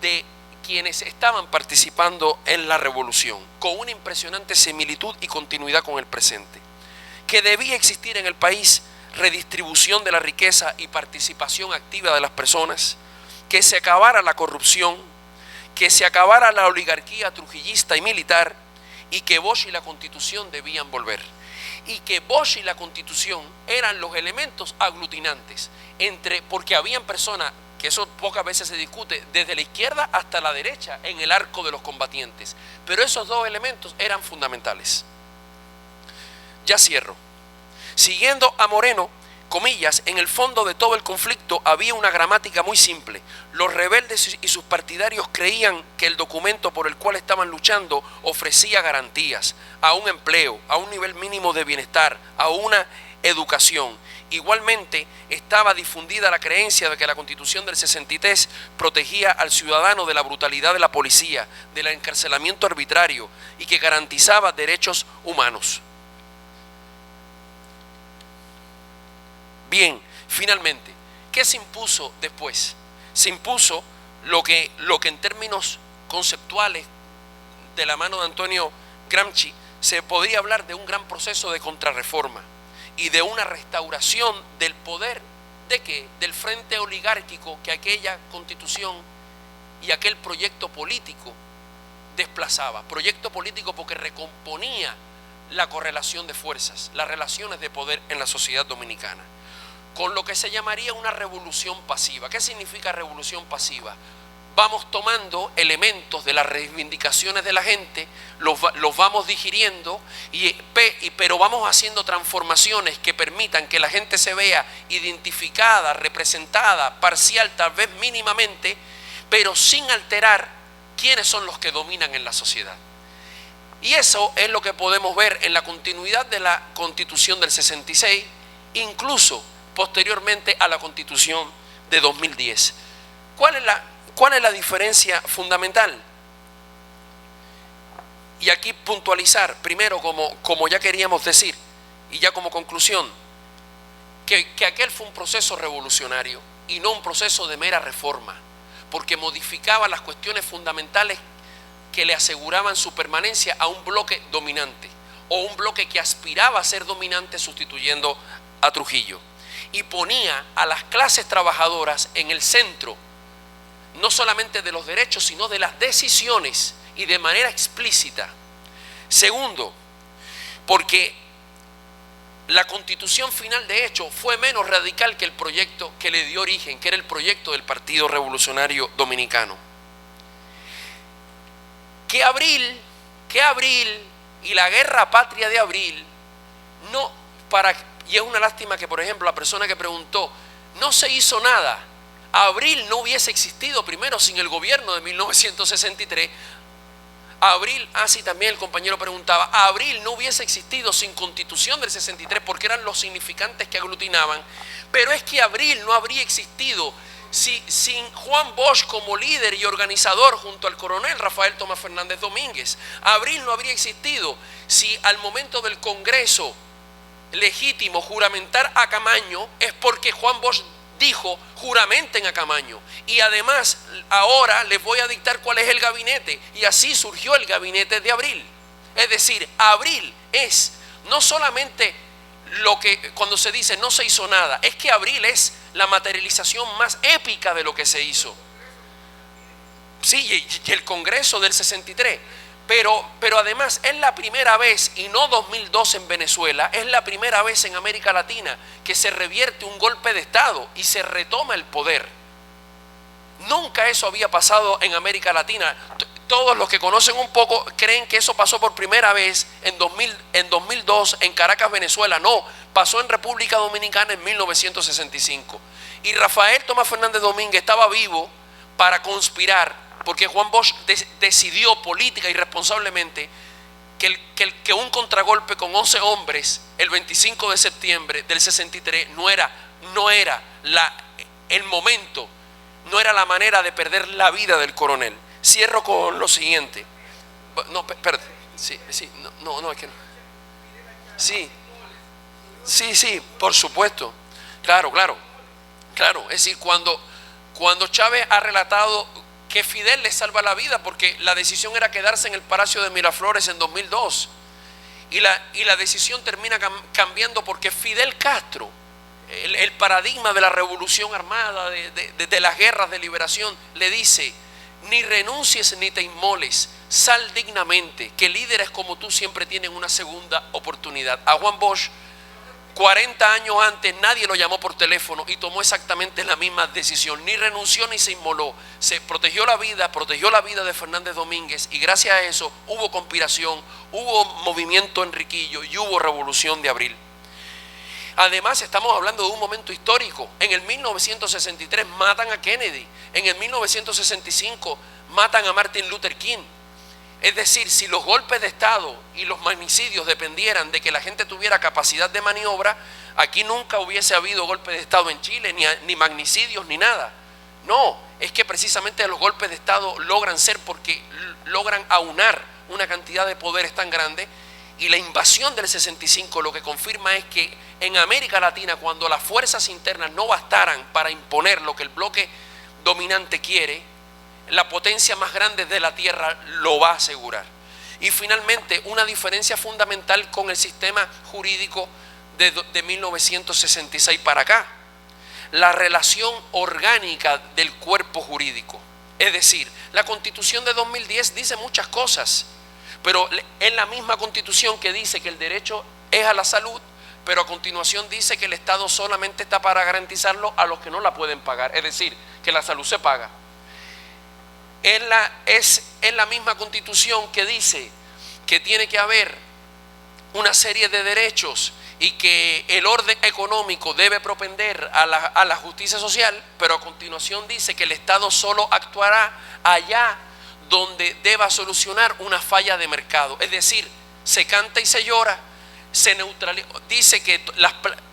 de quienes estaban participando en la revolución, con una impresionante similitud y continuidad con el presente. Que debía existir en el país redistribución de la riqueza y participación activa de las personas, que se acabara la corrupción, que se acabara la oligarquía trujillista y militar, y que Bosch y la Constitución debían volver. Y que Bosch y la Constitución eran los elementos aglutinantes, porque habían personas, que eso pocas veces se discute, desde la izquierda hasta la derecha en el arco de los combatientes. Pero esos 2 elementos eran fundamentales. Ya cierro. Siguiendo a Moreno, comillas, en el fondo de todo el conflicto había una gramática muy simple. Los rebeldes y sus partidarios creían que el documento por el cual estaban luchando ofrecía garantías a un empleo, a un nivel mínimo de bienestar, a una educación. Igualmente estaba difundida la creencia de que la Constitución del 63 protegía al ciudadano de la brutalidad de la policía, del encarcelamiento arbitrario y que garantizaba derechos humanos. Bien, finalmente, ¿qué se impuso después? Se impuso lo que en términos conceptuales de la mano de Antonio Gramsci se podría hablar de un gran proceso de contrarreforma y de una restauración del poder del frente oligárquico que aquella constitución y aquel proyecto político desplazaba. Proyecto político porque recomponía la correlación de fuerzas, las relaciones de poder en la sociedad dominicana, con lo que se llamaría una revolución pasiva. ¿Qué significa revolución pasiva? Vamos tomando elementos de las reivindicaciones de la gente, los vamos digiriendo, pero vamos haciendo transformaciones que permitan que la gente se vea identificada, representada, parcial, tal vez mínimamente, pero sin alterar quiénes son los que dominan en la sociedad. Y eso es lo que podemos ver en la continuidad de la Constitución del 66, incluso posteriormente a la Constitución de 2010. ¿Cuál es la diferencia fundamental? Y aquí puntualizar, primero, como ya queríamos decir, y ya como conclusión, que aquel fue un proceso revolucionario y no un proceso de mera reforma, porque modificaba las cuestiones fundamentales que le aseguraban su permanencia a un bloque dominante, o un bloque que aspiraba a ser dominante sustituyendo a Trujillo. Y ponía a las clases trabajadoras en el centro, no solamente de los derechos, sino de las decisiones, y de manera explícita. Segundo, porque la Constitución final, de hecho, fue menos radical que el proyecto que le dio origen, que era el proyecto del Partido Revolucionario Dominicano. Que Abril y la guerra patria de Abril, y es una lástima que, por ejemplo, la persona que preguntó, no se hizo nada. Abril no hubiese existido primero sin el gobierno de 1963. Sí, también el compañero preguntaba, Abril no hubiese existido sin Constitución del 63 porque eran los significantes que aglutinaban. Pero es que Abril no habría existido sin Juan Bosch como líder y organizador junto al coronel Rafael Tomás Fernández Domínguez. Abril no habría existido si al momento del Congreso legítimo juramentar a Camaño, es porque Juan Bosch dijo juramenten a Camaño, y además ahora les voy a dictar cuál es el gabinete, y así surgió el gabinete de Abril. Es decir, Abril es no solamente lo que cuando se dice no se hizo nada, es que Abril es la materialización más épica de lo que se hizo. Sí, y el Congreso del 63. Pero además es la primera vez, y no 2002 en Venezuela, es la primera vez en América Latina que se revierte un golpe de Estado y se retoma el poder. Nunca eso había pasado en América Latina. Todos los que conocen un poco creen que eso pasó por primera vez en 2002 en Caracas, Venezuela. No, pasó en República Dominicana en 1965. Y Rafael Tomás Fernández Domínguez estaba vivo para conspirar, porque Juan Bosch decidió política y responsablemente que un contragolpe con 11 hombres el 25 de septiembre del 63 no era el momento, no era la manera de perder la vida del coronel, Cierro con lo siguiente. No, espérate. Sí, no, es que no. Sí, por supuesto. Claro. Es decir, cuando Chávez ha relatado que Fidel le salva la vida, porque la decisión era quedarse en el Palacio de Miraflores en 2002, y la decisión termina cambiando porque Fidel Castro, el paradigma de la revolución armada, de las guerras de liberación, le dice: ni renuncies ni te inmoles, sal dignamente, que líderes como tú siempre tienen una segunda oportunidad. A Juan Bosch, 40 años antes, nadie lo llamó por teléfono y tomó exactamente la misma decisión. Ni renunció ni se inmoló. Se protegió la vida de Fernández Domínguez, y gracias a eso hubo conspiración, hubo movimiento Enriquillo y hubo revolución de abril. Además, estamos hablando de un momento histórico. En el 1963 matan a Kennedy. En el 1965 matan a Martin Luther King. Es decir, si los golpes de Estado y los magnicidios dependieran de que la gente tuviera capacidad de maniobra, aquí nunca hubiese habido golpe de Estado en Chile, ni magnicidios, ni nada. No, es que precisamente los golpes de Estado logran ser porque logran aunar una cantidad de poderes tan grande, y la invasión del 65 lo que confirma es que en América Latina, cuando las fuerzas internas no bastaran para imponer lo que el bloque dominante quiere, la potencia más grande de la tierra lo va a asegurar. Y finalmente, una diferencia fundamental con el sistema jurídico de 1966 para acá: la relación orgánica del cuerpo jurídico. Es decir, la Constitución de 2010 dice muchas cosas, pero es la misma Constitución que dice que el derecho es a la salud, pero a continuación dice que el Estado solamente está para garantizarlo a los que no la pueden pagar, es decir, que la salud se paga. Es la misma Constitución que dice que tiene que haber una serie de derechos y que el orden económico debe propender a la justicia social, pero a continuación dice que el Estado solo actuará allá donde deba solucionar una falla de mercado. Es decir, se canta y se llora, se neutraliza. Dice que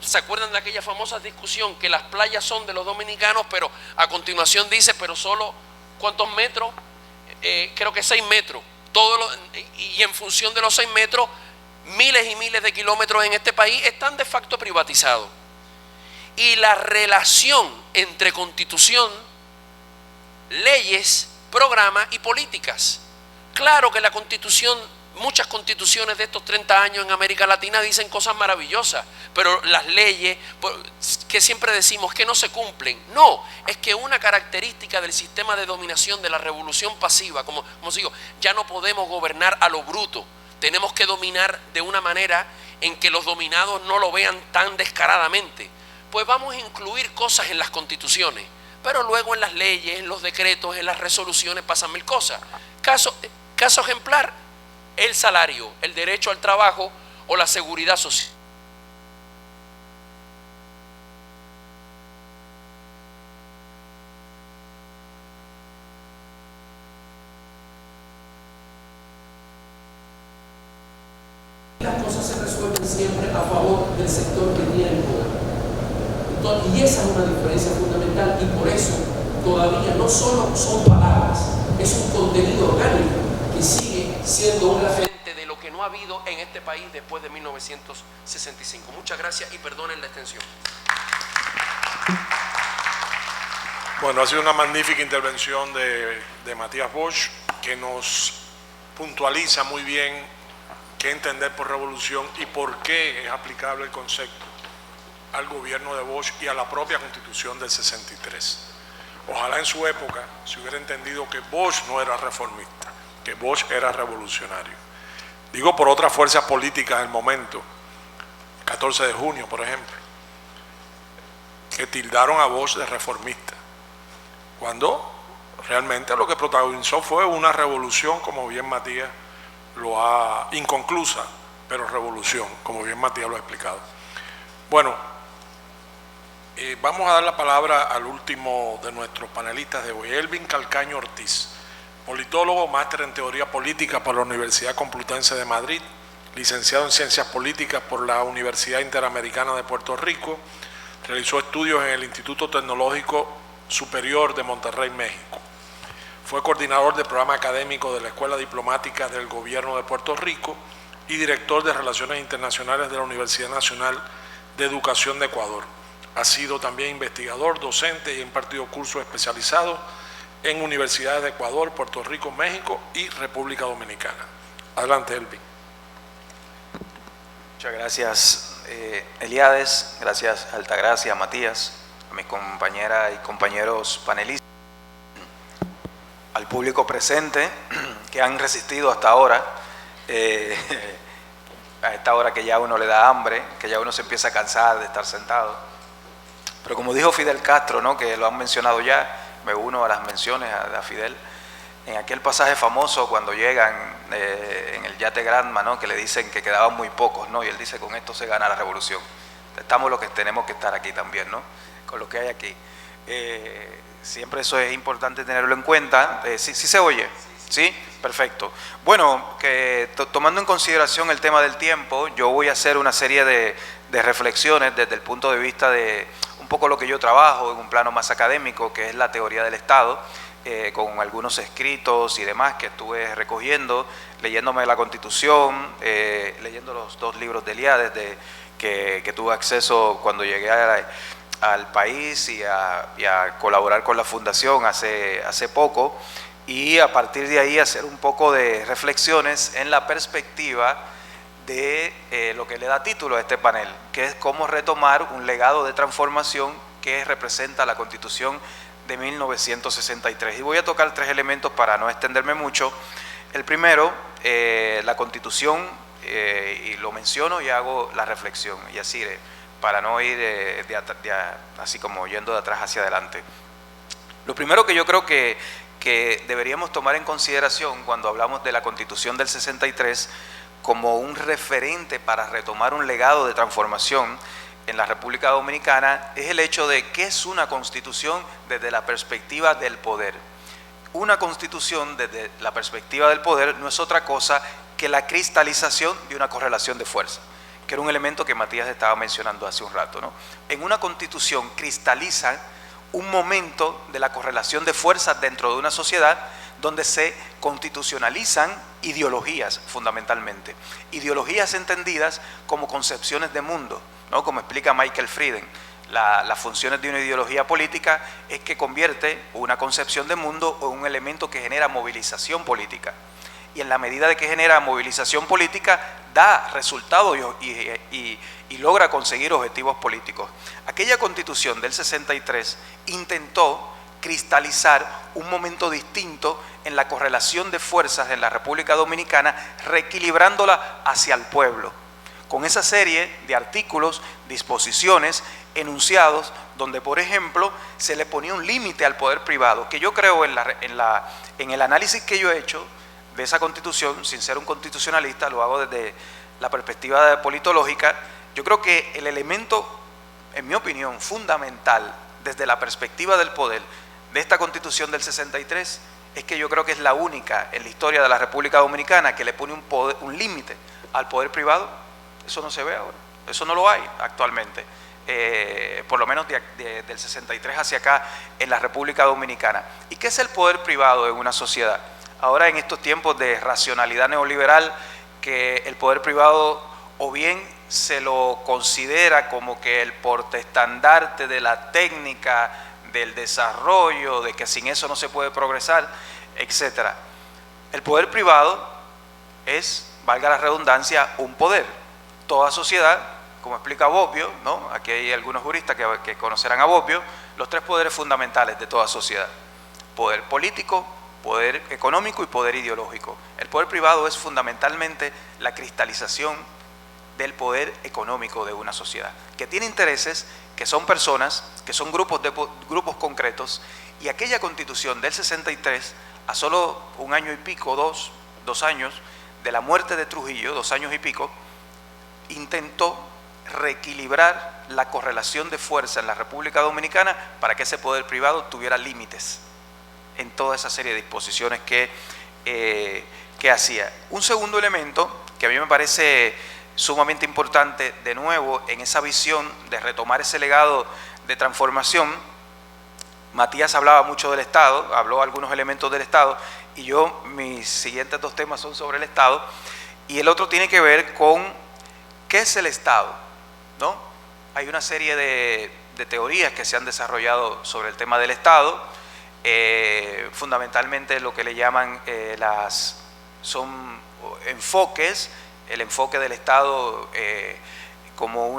¿se acuerdan de aquella famosa discusión que las playas son de los dominicanos? Pero a continuación dice, pero solo ¿cuántos metros? Creo que 6 metros. Y en función de los 6 metros, miles y miles de kilómetros en este país están de facto privatizados. Y la relación entre Constitución, leyes, programa y políticas. Claro que la Constitución, muchas constituciones de estos 30 años en América Latina dicen cosas maravillosas, pero las leyes que siempre decimos que no se cumplen, no, es que una característica del sistema de dominación de la revolución pasiva, como digo, ya no podemos gobernar a lo bruto, tenemos que dominar de una manera en que los dominados no lo vean tan descaradamente. Pues vamos a incluir cosas en las constituciones, pero luego en las leyes, en los decretos, en las resoluciones pasan mil cosas. Caso ejemplar: el salario, el derecho al trabajo o la seguridad social. Las cosas se resuelven siempre a favor del sector que tiene el poder. Y esa es una diferencia fundamental, y por eso todavía no solo son palabras, es un contenido orgánico que sigue siendo una frente de lo que no ha habido en este país después de 1965. Muchas gracias y perdonen la extensión. Bueno, ha sido una magnífica intervención de Matías Bosch, que nos puntualiza muy bien qué entender por revolución y por qué es aplicable el concepto al gobierno de Bosch y a la propia Constitución del 63. Ojalá en su época se hubiera entendido que Bosch no era reformista, que Bosch era revolucionario. Digo por otras fuerzas políticas del momento, 14 de junio, por ejemplo, que tildaron a Bosch de reformista, cuando realmente lo que protagonizó fue una revolución, como bien Matías lo ha, inconclusa, pero revolución, como bien Matías lo ha explicado. Bueno, vamos a dar la palabra al último de nuestros panelistas de hoy, Elvin Calcaño Ortiz, politólogo, máster en teoría política por la Universidad Complutense de Madrid, licenciado en Ciencias Políticas por la Universidad Interamericana de Puerto Rico, realizó estudios en el Instituto Tecnológico Superior de Monterrey, México. Fue coordinador del programa académico de la Escuela Diplomática del Gobierno de Puerto Rico y director de Relaciones Internacionales de la Universidad Nacional de Educación de Ecuador. Ha sido también investigador, docente y ha impartido cursos especializados en universidades de Ecuador, Puerto Rico, México y República Dominicana. Adelante, Elvin. Muchas gracias, Eliades. Gracias, Altagracia, Matías, a mis compañeras y compañeros panelistas, al público presente que han resistido hasta ahora, a esta hora que ya uno le da hambre, que ya uno se empieza a cansar de estar sentado. Pero como dijo Fidel Castro, ¿no?, que lo han mencionado ya, me uno a las menciones a Fidel, en aquel pasaje famoso cuando llegan en el yate Granma, ¿no?, que le dicen que quedaban muy pocos, ¿no?, y él dice: con esto se gana la revolución. Estamos los que tenemos que estar aquí también, ¿no?, con lo que hay aquí. Siempre eso es importante tenerlo en cuenta. ¿Sí se oye? ¿Sí? Perfecto. Bueno, tomando en consideración el tema del tiempo, yo voy a hacer una serie de reflexiones desde el punto de vista de un poco lo que yo trabajo en un plano más académico, que es la teoría del Estado, con algunos escritos y demás que estuve recogiendo, leyéndome la Constitución, leyendo los 2 libros de Eliades que tuve acceso cuando llegué al país y a colaborar con la Fundación hace poco, y a partir de ahí hacer un poco de reflexiones en la perspectiva de lo que le da título a este panel, que es cómo retomar un legado de transformación que representa la Constitución de 1963. Y voy a tocar 3 elementos para no extenderme mucho. El primero, la Constitución, y lo menciono y hago la reflexión, y así para no ir así como yendo de atrás hacia adelante. Lo primero que yo creo que deberíamos tomar en consideración cuando hablamos de la Constitución del 63 como un referente para retomar un legado de transformación en la República Dominicana es el hecho de qué es una constitución desde la perspectiva del poder. Una constitución desde la perspectiva del poder no es otra cosa que la cristalización de una correlación de fuerza, que era un elemento que Matías estaba mencionando hace un rato, ¿no? En una constitución cristaliza un momento de la correlación de fuerzas dentro de una sociedad donde se constitucionalizan ideologías fundamentalmente. Ideologías entendidas como concepciones de mundo, ¿no? Como explica Michael Frieden, las funciones de una ideología política es que convierte una concepción de mundo en un elemento que genera movilización política. Y en la medida de que genera movilización política, da resultados y logra conseguir objetivos políticos. Aquella Constitución del 63 intentó cristalizar un momento distinto en la correlación de fuerzas en la República Dominicana, reequilibrándola hacia el pueblo, con esa serie de artículos, disposiciones, enunciados, donde por ejemplo se le ponía un límite al poder privado, que yo creo en el análisis que yo he hecho de esa Constitución, sin ser un constitucionalista, lo hago desde la perspectiva politológica. Yo creo que el elemento, en mi opinión, fundamental desde la perspectiva del poder de esta Constitución del 63 es que yo creo que es la única en la historia de la República Dominicana que le pone un límite al poder privado. Eso no se ve ahora, eso no lo hay actualmente, por lo menos del 63 hacia acá en la República Dominicana. ¿Y qué es el poder privado en una sociedad? Ahora en estos tiempos de racionalidad neoliberal, que el poder privado o bien se lo considera como que el portaestandarte de la técnica, del desarrollo, de que sin eso no se puede progresar, etc. El poder privado es, valga la redundancia, un poder. Toda sociedad, como explica Bobbio, ¿no? Aquí hay algunos juristas que conocerán a Bobbio, los 3 poderes fundamentales de toda sociedad: poder político, poder económico y poder ideológico. El poder privado es fundamentalmente la cristalización del poder económico de una sociedad, que tiene intereses, que son personas, que son grupos concretos, y aquella Constitución del 63, a solo un año y pico, dos años de la muerte de Trujillo, 2 años y pico, intentó reequilibrar la correlación de fuerza en la República Dominicana para que ese poder privado tuviera límites en toda esa serie de disposiciones que hacía. Un segundo elemento que a mí me parece sumamente importante, de nuevo, en esa visión de retomar ese legado de transformación, Matías hablaba mucho del Estado, habló algunos elementos del Estado, y yo, mis siguientes dos temas son sobre el Estado, y el otro tiene que ver con qué es el Estado, ¿no? Hay una serie de teorías que se han desarrollado sobre el tema del Estado, fundamentalmente lo que le llaman son enfoques, el enfoque del Estado como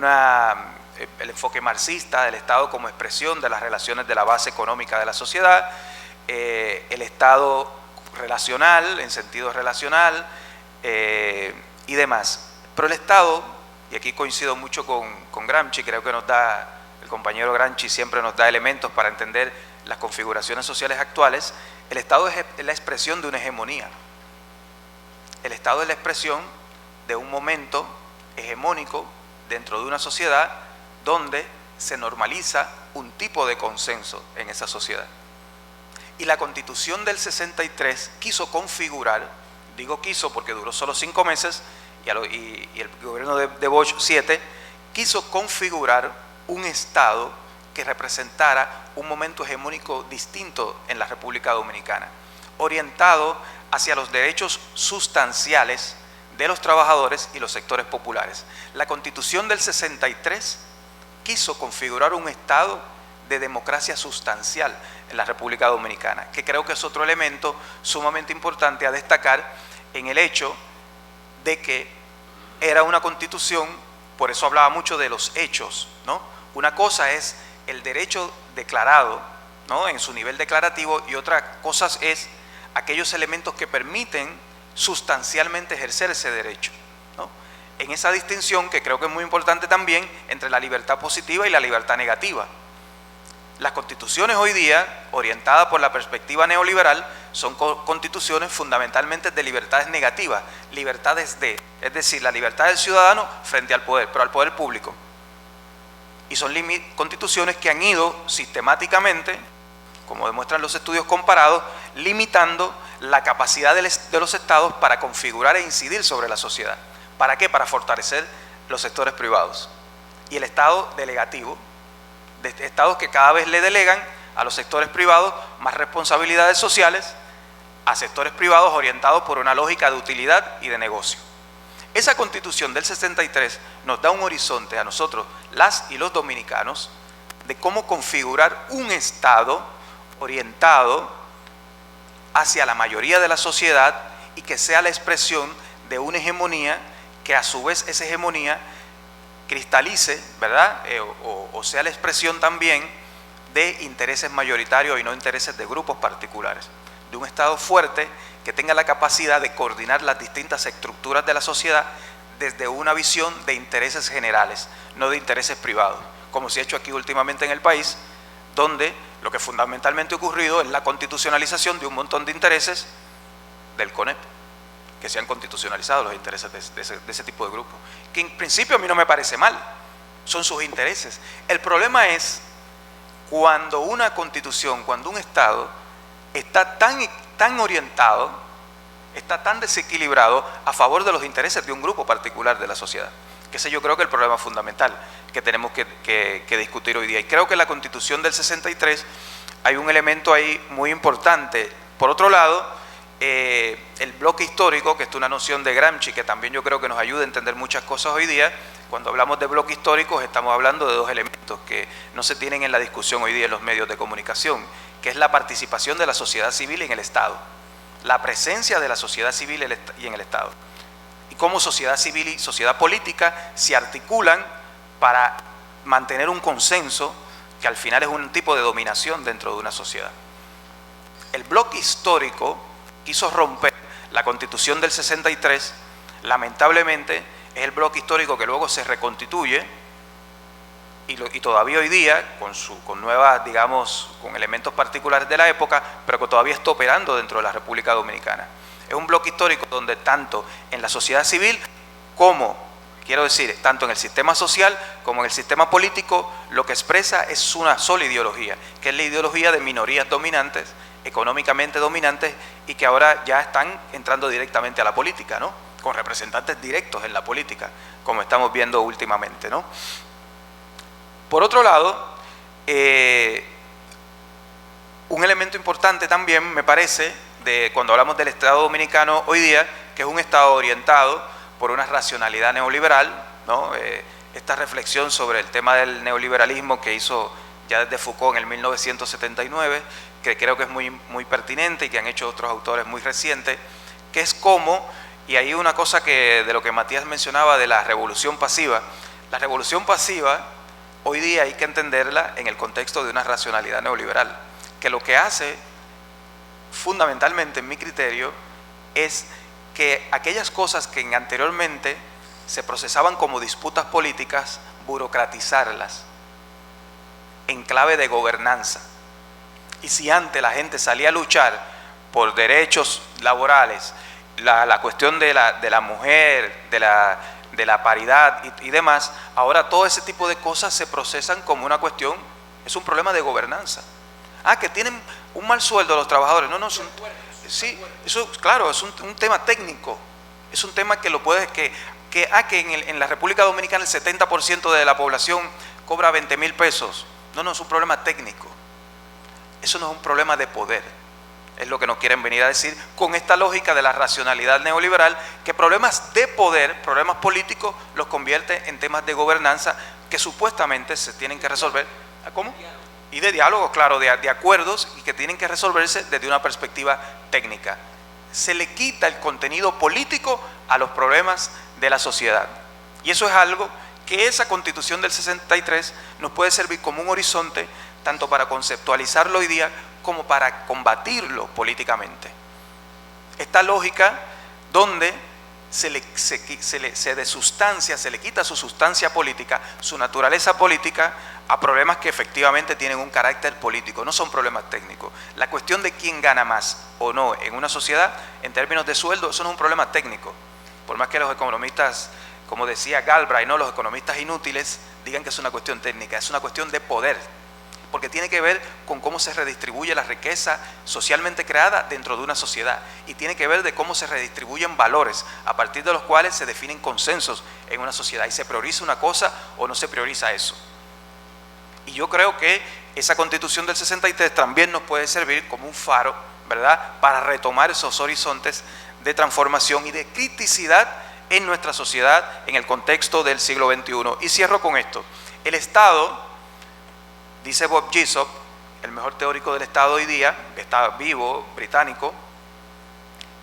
el enfoque marxista del Estado como expresión de las relaciones de la base económica de la sociedad, el Estado relacional, en sentido relacional, y demás. Pero el Estado, y aquí coincido mucho con Gramsci, creo que el compañero Gramsci siempre nos da elementos para entender las configuraciones sociales actuales, el Estado es la expresión de una hegemonía. El Estado es la expresión de un momento hegemónico dentro de una sociedad donde se normaliza un tipo de consenso en esa sociedad. Y la Constitución del 63 quiso configurar, digo quiso porque duró solo 5 meses, y el gobierno de Bosch 7, quiso configurar un Estado que representara un momento hegemónico distinto en la República Dominicana, orientado hacia los derechos sustanciales de los trabajadores y los sectores populares. La Constitución del 63 quiso configurar un Estado de democracia sustancial en la República Dominicana, que creo que es otro elemento sumamente importante a destacar en el hecho de que era una Constitución, por eso hablaba mucho de los hechos, ¿no? Una cosa es el derecho declarado, ¿no?, en su nivel declarativo, y otra cosa es aquellos elementos que permiten sustancialmente ejercer ese derecho, ¿no? En esa distinción, que creo que es muy importante también, entre la libertad positiva y la libertad negativa. Las constituciones hoy día, orientadas por la perspectiva neoliberal, son constituciones fundamentalmente de libertades negativas, es decir, la libertad del ciudadano frente al poder, pero al poder público. Y son constituciones que han ido sistemáticamente, como demuestran los estudios comparados, limitando la capacidad de los estados para configurar e incidir sobre la sociedad. ¿Para qué? Para fortalecer los sectores privados. Y el estado delegativo, de estados que cada vez le delegan a los sectores privados más responsabilidades sociales, a sectores privados orientados por una lógica de utilidad y de negocio. Esa Constitución del 63 nos da un horizonte a nosotros, las y los dominicanos, de cómo configurar un Estado orientado hacia la mayoría de la sociedad y que sea la expresión de una hegemonía, que a su vez esa hegemonía cristalice, ¿verdad? O sea la expresión también de intereses mayoritarios y no intereses de grupos particulares. De un Estado fuerte que tenga la capacidad de coordinar las distintas estructuras de la sociedad desde una visión de intereses generales, no de intereses privados, como se ha hecho aquí últimamente en el país, donde lo que fundamentalmente ha ocurrido es la constitucionalización de un montón de intereses del CONEP, que se han constitucionalizado los intereses de ese tipo de grupos, que en principio a mí no me parece mal, son sus intereses. El problema es cuando una constitución, cuando un Estado está tan orientado, está tan desequilibrado a favor de los intereses de un grupo particular de la sociedad, que ese yo creo que es el problema fundamental que tenemos que discutir hoy día. Y creo que en la Constitución del 63 hay un elemento ahí muy importante. Por otro lado, el bloque histórico, que es una noción de Gramsci que también yo creo que nos ayuda a entender muchas cosas hoy día. Cuando hablamos de bloques históricos estamos hablando de dos elementos que no se tienen en la discusión hoy día en los medios de comunicación, que es la participación de la sociedad civil en el Estado, la presencia de la sociedad civil y en el Estado, y cómo sociedad civil y sociedad política se articulan para mantener un consenso que al final es un tipo de dominación dentro de una sociedad. El bloque histórico quiso romper la Constitución del 63, lamentablemente es el bloque histórico que luego se reconstituye y todavía hoy día con nuevas, digamos, con elementos particulares de la época, pero que todavía está operando dentro de la República Dominicana. Es un bloque histórico donde tanto en la sociedad civil como, quiero decir, tanto en el sistema social como en el sistema político, lo que expresa es una sola ideología, que es la ideología de minorías dominantes, económicamente dominantes, y que ahora ya están entrando directamente a la política, ¿no?, con representantes directos en la política, como estamos viendo últimamente, ¿no? Por otro lado, un elemento importante también, me parece, de cuando hablamos del Estado dominicano hoy día, que es un Estado orientado por una racionalidad neoliberal, ¿no? Esta reflexión sobre el tema del neoliberalismo que hizo ya desde Foucault en el 1979, que creo que es muy pertinente y que han hecho otros autores muy recientes, que es como, y hay una cosa que de lo que Matías mencionaba de la revolución pasiva. La revolución pasiva hoy día hay que entenderla en el contexto de una racionalidad neoliberal, que lo que hace fundamentalmente en mi criterio es que aquellas cosas que anteriormente se procesaban como disputas políticas, burocratizarlas en clave de gobernanza. Y si antes la gente salía a luchar por derechos laborales, la cuestión de la mujer, de la paridad y demás, ahora todo ese tipo de cosas se procesan como una cuestión, es un problema de gobernanza. Que tienen un mal sueldo los trabajadores. No, sí, eso claro, es un tema técnico, es un tema que lo puedes, que en la República Dominicana el 70% de la población cobra 20,000 pesos. No, es un problema técnico. Eso no es un problema de poder. Es lo que nos quieren venir a decir con esta lógica de la racionalidad neoliberal, que problemas de poder, problemas políticos, los convierte en temas de gobernanza que supuestamente se tienen que resolver. ¿Cómo? Y de diálogos, claro, de acuerdos, y que tienen que resolverse desde una perspectiva técnica. Se le quita el contenido político a los problemas de la sociedad. Y eso es algo que esa Constitución del 63 nos puede servir como un horizonte, tanto para conceptualizarlo hoy día como para combatirlo políticamente. Esta lógica donde se le desustancia, se le quita su sustancia política, su naturaleza política, a problemas que efectivamente tienen un carácter político, no son problemas técnicos. La cuestión de quién gana más o no en una sociedad, en términos de sueldo, eso no es un problema técnico. Por más que los economistas, como decía Galbraith, ¿no?, los economistas inútiles digan que es una cuestión técnica, es una cuestión de poder, porque tiene que ver con cómo se redistribuye la riqueza socialmente creada dentro de una sociedad, y tiene que ver de cómo se redistribuyen valores a partir de los cuales se definen consensos en una sociedad y se prioriza una cosa o no se prioriza eso. Y yo creo que esa Constitución del 63 también nos puede servir como un faro, ¿verdad?, para retomar esos horizontes de transformación y de criticidad en nuestra sociedad en el contexto del siglo XXI. Y cierro con esto. El Estado, dice Bob Jessop, el mejor teórico del Estado hoy día, que está vivo, británico,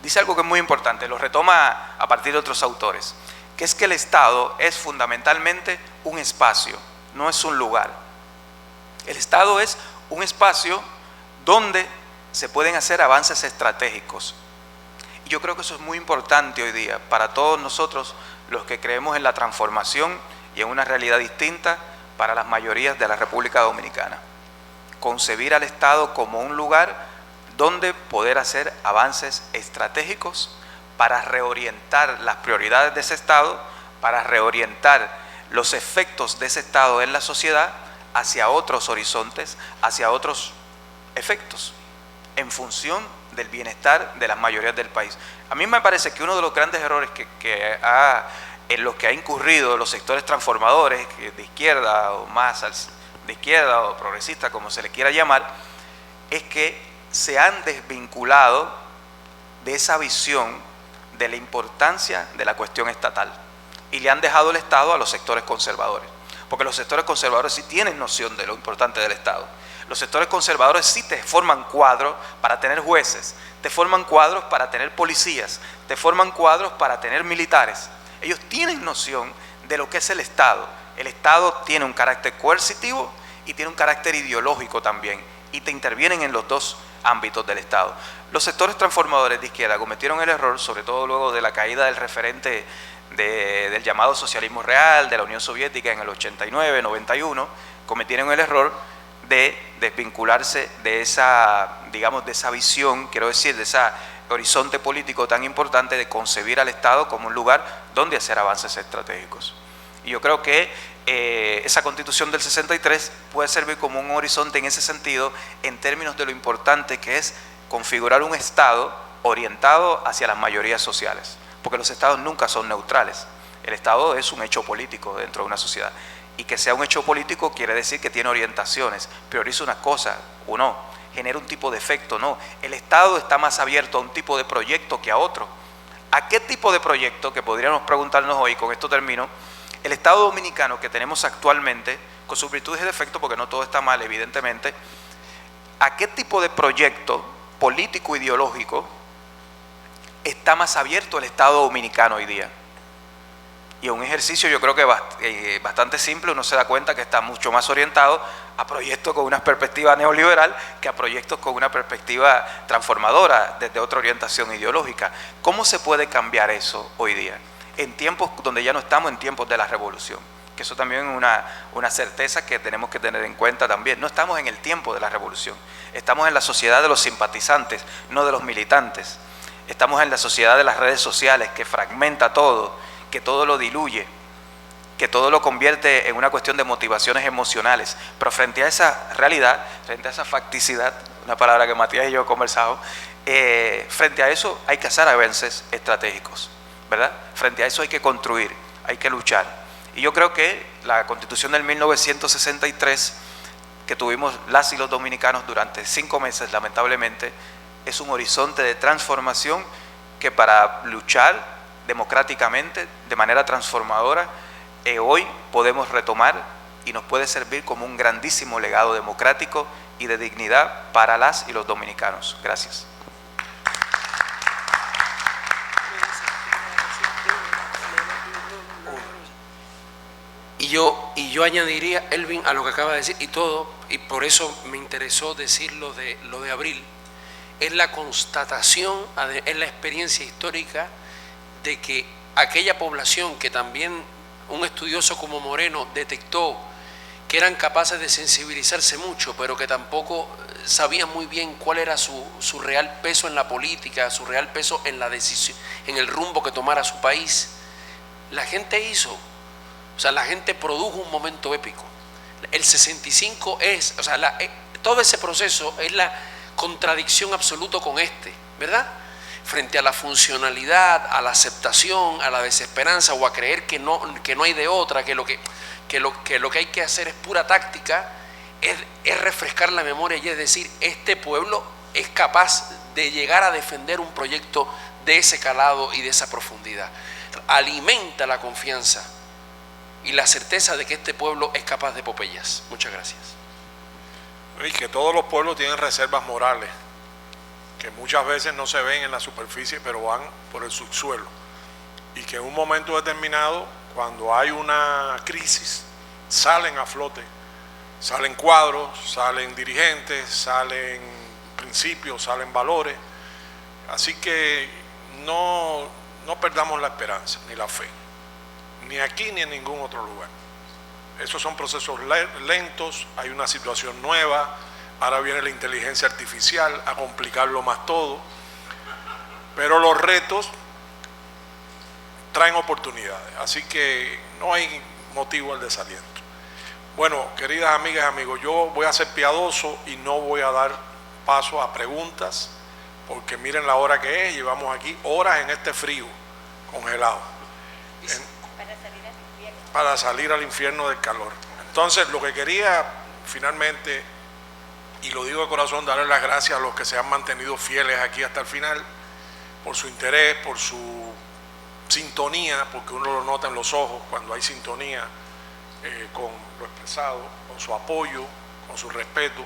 dice algo que es muy importante, lo retoma a partir de otros autores, que es que el Estado es fundamentalmente un espacio, no es un lugar. El Estado es un espacio donde se pueden hacer avances estratégicos. Y yo creo que eso es muy importante hoy día para todos nosotros los que creemos en la transformación y en una realidad distinta para las mayorías de la República Dominicana. Concebir al Estado como un lugar donde poder hacer avances estratégicos para reorientar las prioridades de ese Estado, para reorientar los efectos de ese Estado en la sociedad hacia otros horizontes, hacia otros efectos, en función del bienestar de las mayorías del país. A mí me parece que uno de los grandes errores en los que ha incurrido los sectores transformadores, de izquierda o más de izquierda o progresista, como se le quiera llamar, es que se han desvinculado de esa visión de la importancia de la cuestión estatal y le han dejado el Estado a los sectores conservadores. Porque los sectores conservadores sí tienen noción de lo importante del Estado. Los sectores conservadores sí te forman cuadros para tener jueces, te forman cuadros para tener policías, te forman cuadros para tener militares. Ellos tienen noción de lo que es el Estado. El Estado tiene un carácter coercitivo y tiene un carácter ideológico también, y te intervienen en los dos ámbitos del Estado. Los sectores transformadores de izquierda cometieron el error, sobre todo luego de la caída del referente del llamado socialismo real, de la Unión Soviética en el 89, 91, cometieron el error de desvincularse de esa, digamos, de esa visión, quiero decir, de ese horizonte político tan importante de concebir al Estado como un lugar donde hacer avances estratégicos. Y yo creo que esa Constitución del 63 puede servir como un horizonte en ese sentido, en términos de lo importante que es configurar un Estado orientado hacia las mayorías sociales. Porque los Estados nunca son neutrales. El Estado es un hecho político dentro de una sociedad. Y que sea un hecho político quiere decir que tiene orientaciones, prioriza una cosa o no. genera un tipo de efecto, no. El Estado está más abierto a un tipo de proyecto que a otro. ¿A qué tipo de proyecto, que podríamos preguntarnos hoy, con esto termino, el Estado dominicano que tenemos actualmente, con sus virtudes y defectos, porque no todo está mal, evidentemente, a qué tipo de proyecto político ideológico está más abierto el Estado dominicano hoy día? Y un ejercicio yo creo que bastante simple, uno se da cuenta que está mucho más orientado a proyectos con una perspectiva neoliberal que a proyectos con una perspectiva transformadora desde otra orientación ideológica. ¿Cómo se puede cambiar eso hoy día? En tiempos donde ya no estamos en tiempos de la revolución, que eso también es una certeza que tenemos que tener en cuenta también. No estamos en el tiempo de la revolución, estamos en la sociedad de los simpatizantes, no de los militantes. Estamos en la sociedad de las redes sociales que fragmenta todo, que todo lo diluye, que todo lo convierte en una cuestión de motivaciones emocionales. Pero frente a esa realidad, frente a esa facticidad, una palabra que Matías y yo hemos conversado, frente a eso hay que hacer avances estratégicos, ¿verdad? Frente a eso hay que construir, hay que luchar. Y yo creo que la Constitución del 1963, que tuvimos las y los dominicanos durante 5 meses, lamentablemente, es un horizonte de transformación que para luchar democráticamente, de manera transformadora, hoy podemos retomar y nos puede servir como un grandísimo legado democrático y de dignidad para las y los dominicanos. Gracias. Y yo añadiría, Elvin, a lo que acaba de decir, y por eso me interesó decir lo de abril, es la constatación, es la experiencia histórica de que aquella población que también un estudioso como Moreno detectó que eran capaces de sensibilizarse mucho, pero que tampoco sabían muy bien cuál era su real peso en la política, su real peso en la decisión, en el rumbo que tomara su país, la gente hizo. O sea, la gente produjo un momento épico. El 65 todo ese proceso es la contradicción absoluta con ¿verdad? Frente a la funcionalidad, a la aceptación, a la desesperanza o a creer que no hay de otra, que lo que hay que hacer es pura táctica, es refrescar la memoria y es decir, este pueblo es capaz de llegar a defender un proyecto de ese calado y de esa profundidad. Alimenta la confianza y la certeza de que este pueblo es capaz de epopeyas. Muchas gracias. Y que todos los pueblos tienen reservas morales, que muchas veces no se ven en la superficie, pero van por el subsuelo. Y que en un momento determinado, cuando hay una crisis, salen a flote, salen cuadros, salen dirigentes, salen principios, salen valores. Así que no perdamos la esperanza ni la fe, ni aquí ni en ningún otro lugar. Esos son procesos lentos, hay una situación nueva, ahora viene la inteligencia artificial a complicarlo más todo, pero los retos traen oportunidades, así que no hay motivo al desaliento. Bueno, queridas amigas y amigos, yo voy a ser piadoso y no voy a dar paso a preguntas, porque miren la hora que es, llevamos aquí horas en este frío congelado. Para salir al infierno del calor. Entonces, lo que quería finalmente, y lo digo de corazón, darle las gracias a los que se han mantenido fieles aquí hasta el final, por su interés, por su sintonía, porque uno lo nota en los ojos cuando hay sintonía con lo expresado, con su apoyo, con su respeto,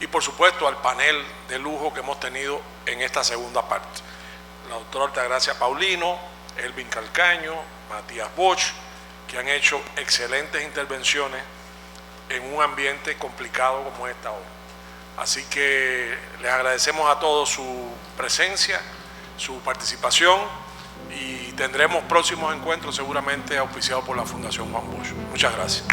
y por supuesto al panel de lujo que hemos tenido en esta segunda parte. La doctora Altagracia Paulino, Elvin Calcaño, Matías Bosch, que han hecho excelentes intervenciones en un ambiente complicado como esta hora. Así que les agradecemos a todos su presencia, su participación y tendremos próximos encuentros seguramente auspiciados por la Fundación Juan Bosch. Muchas gracias.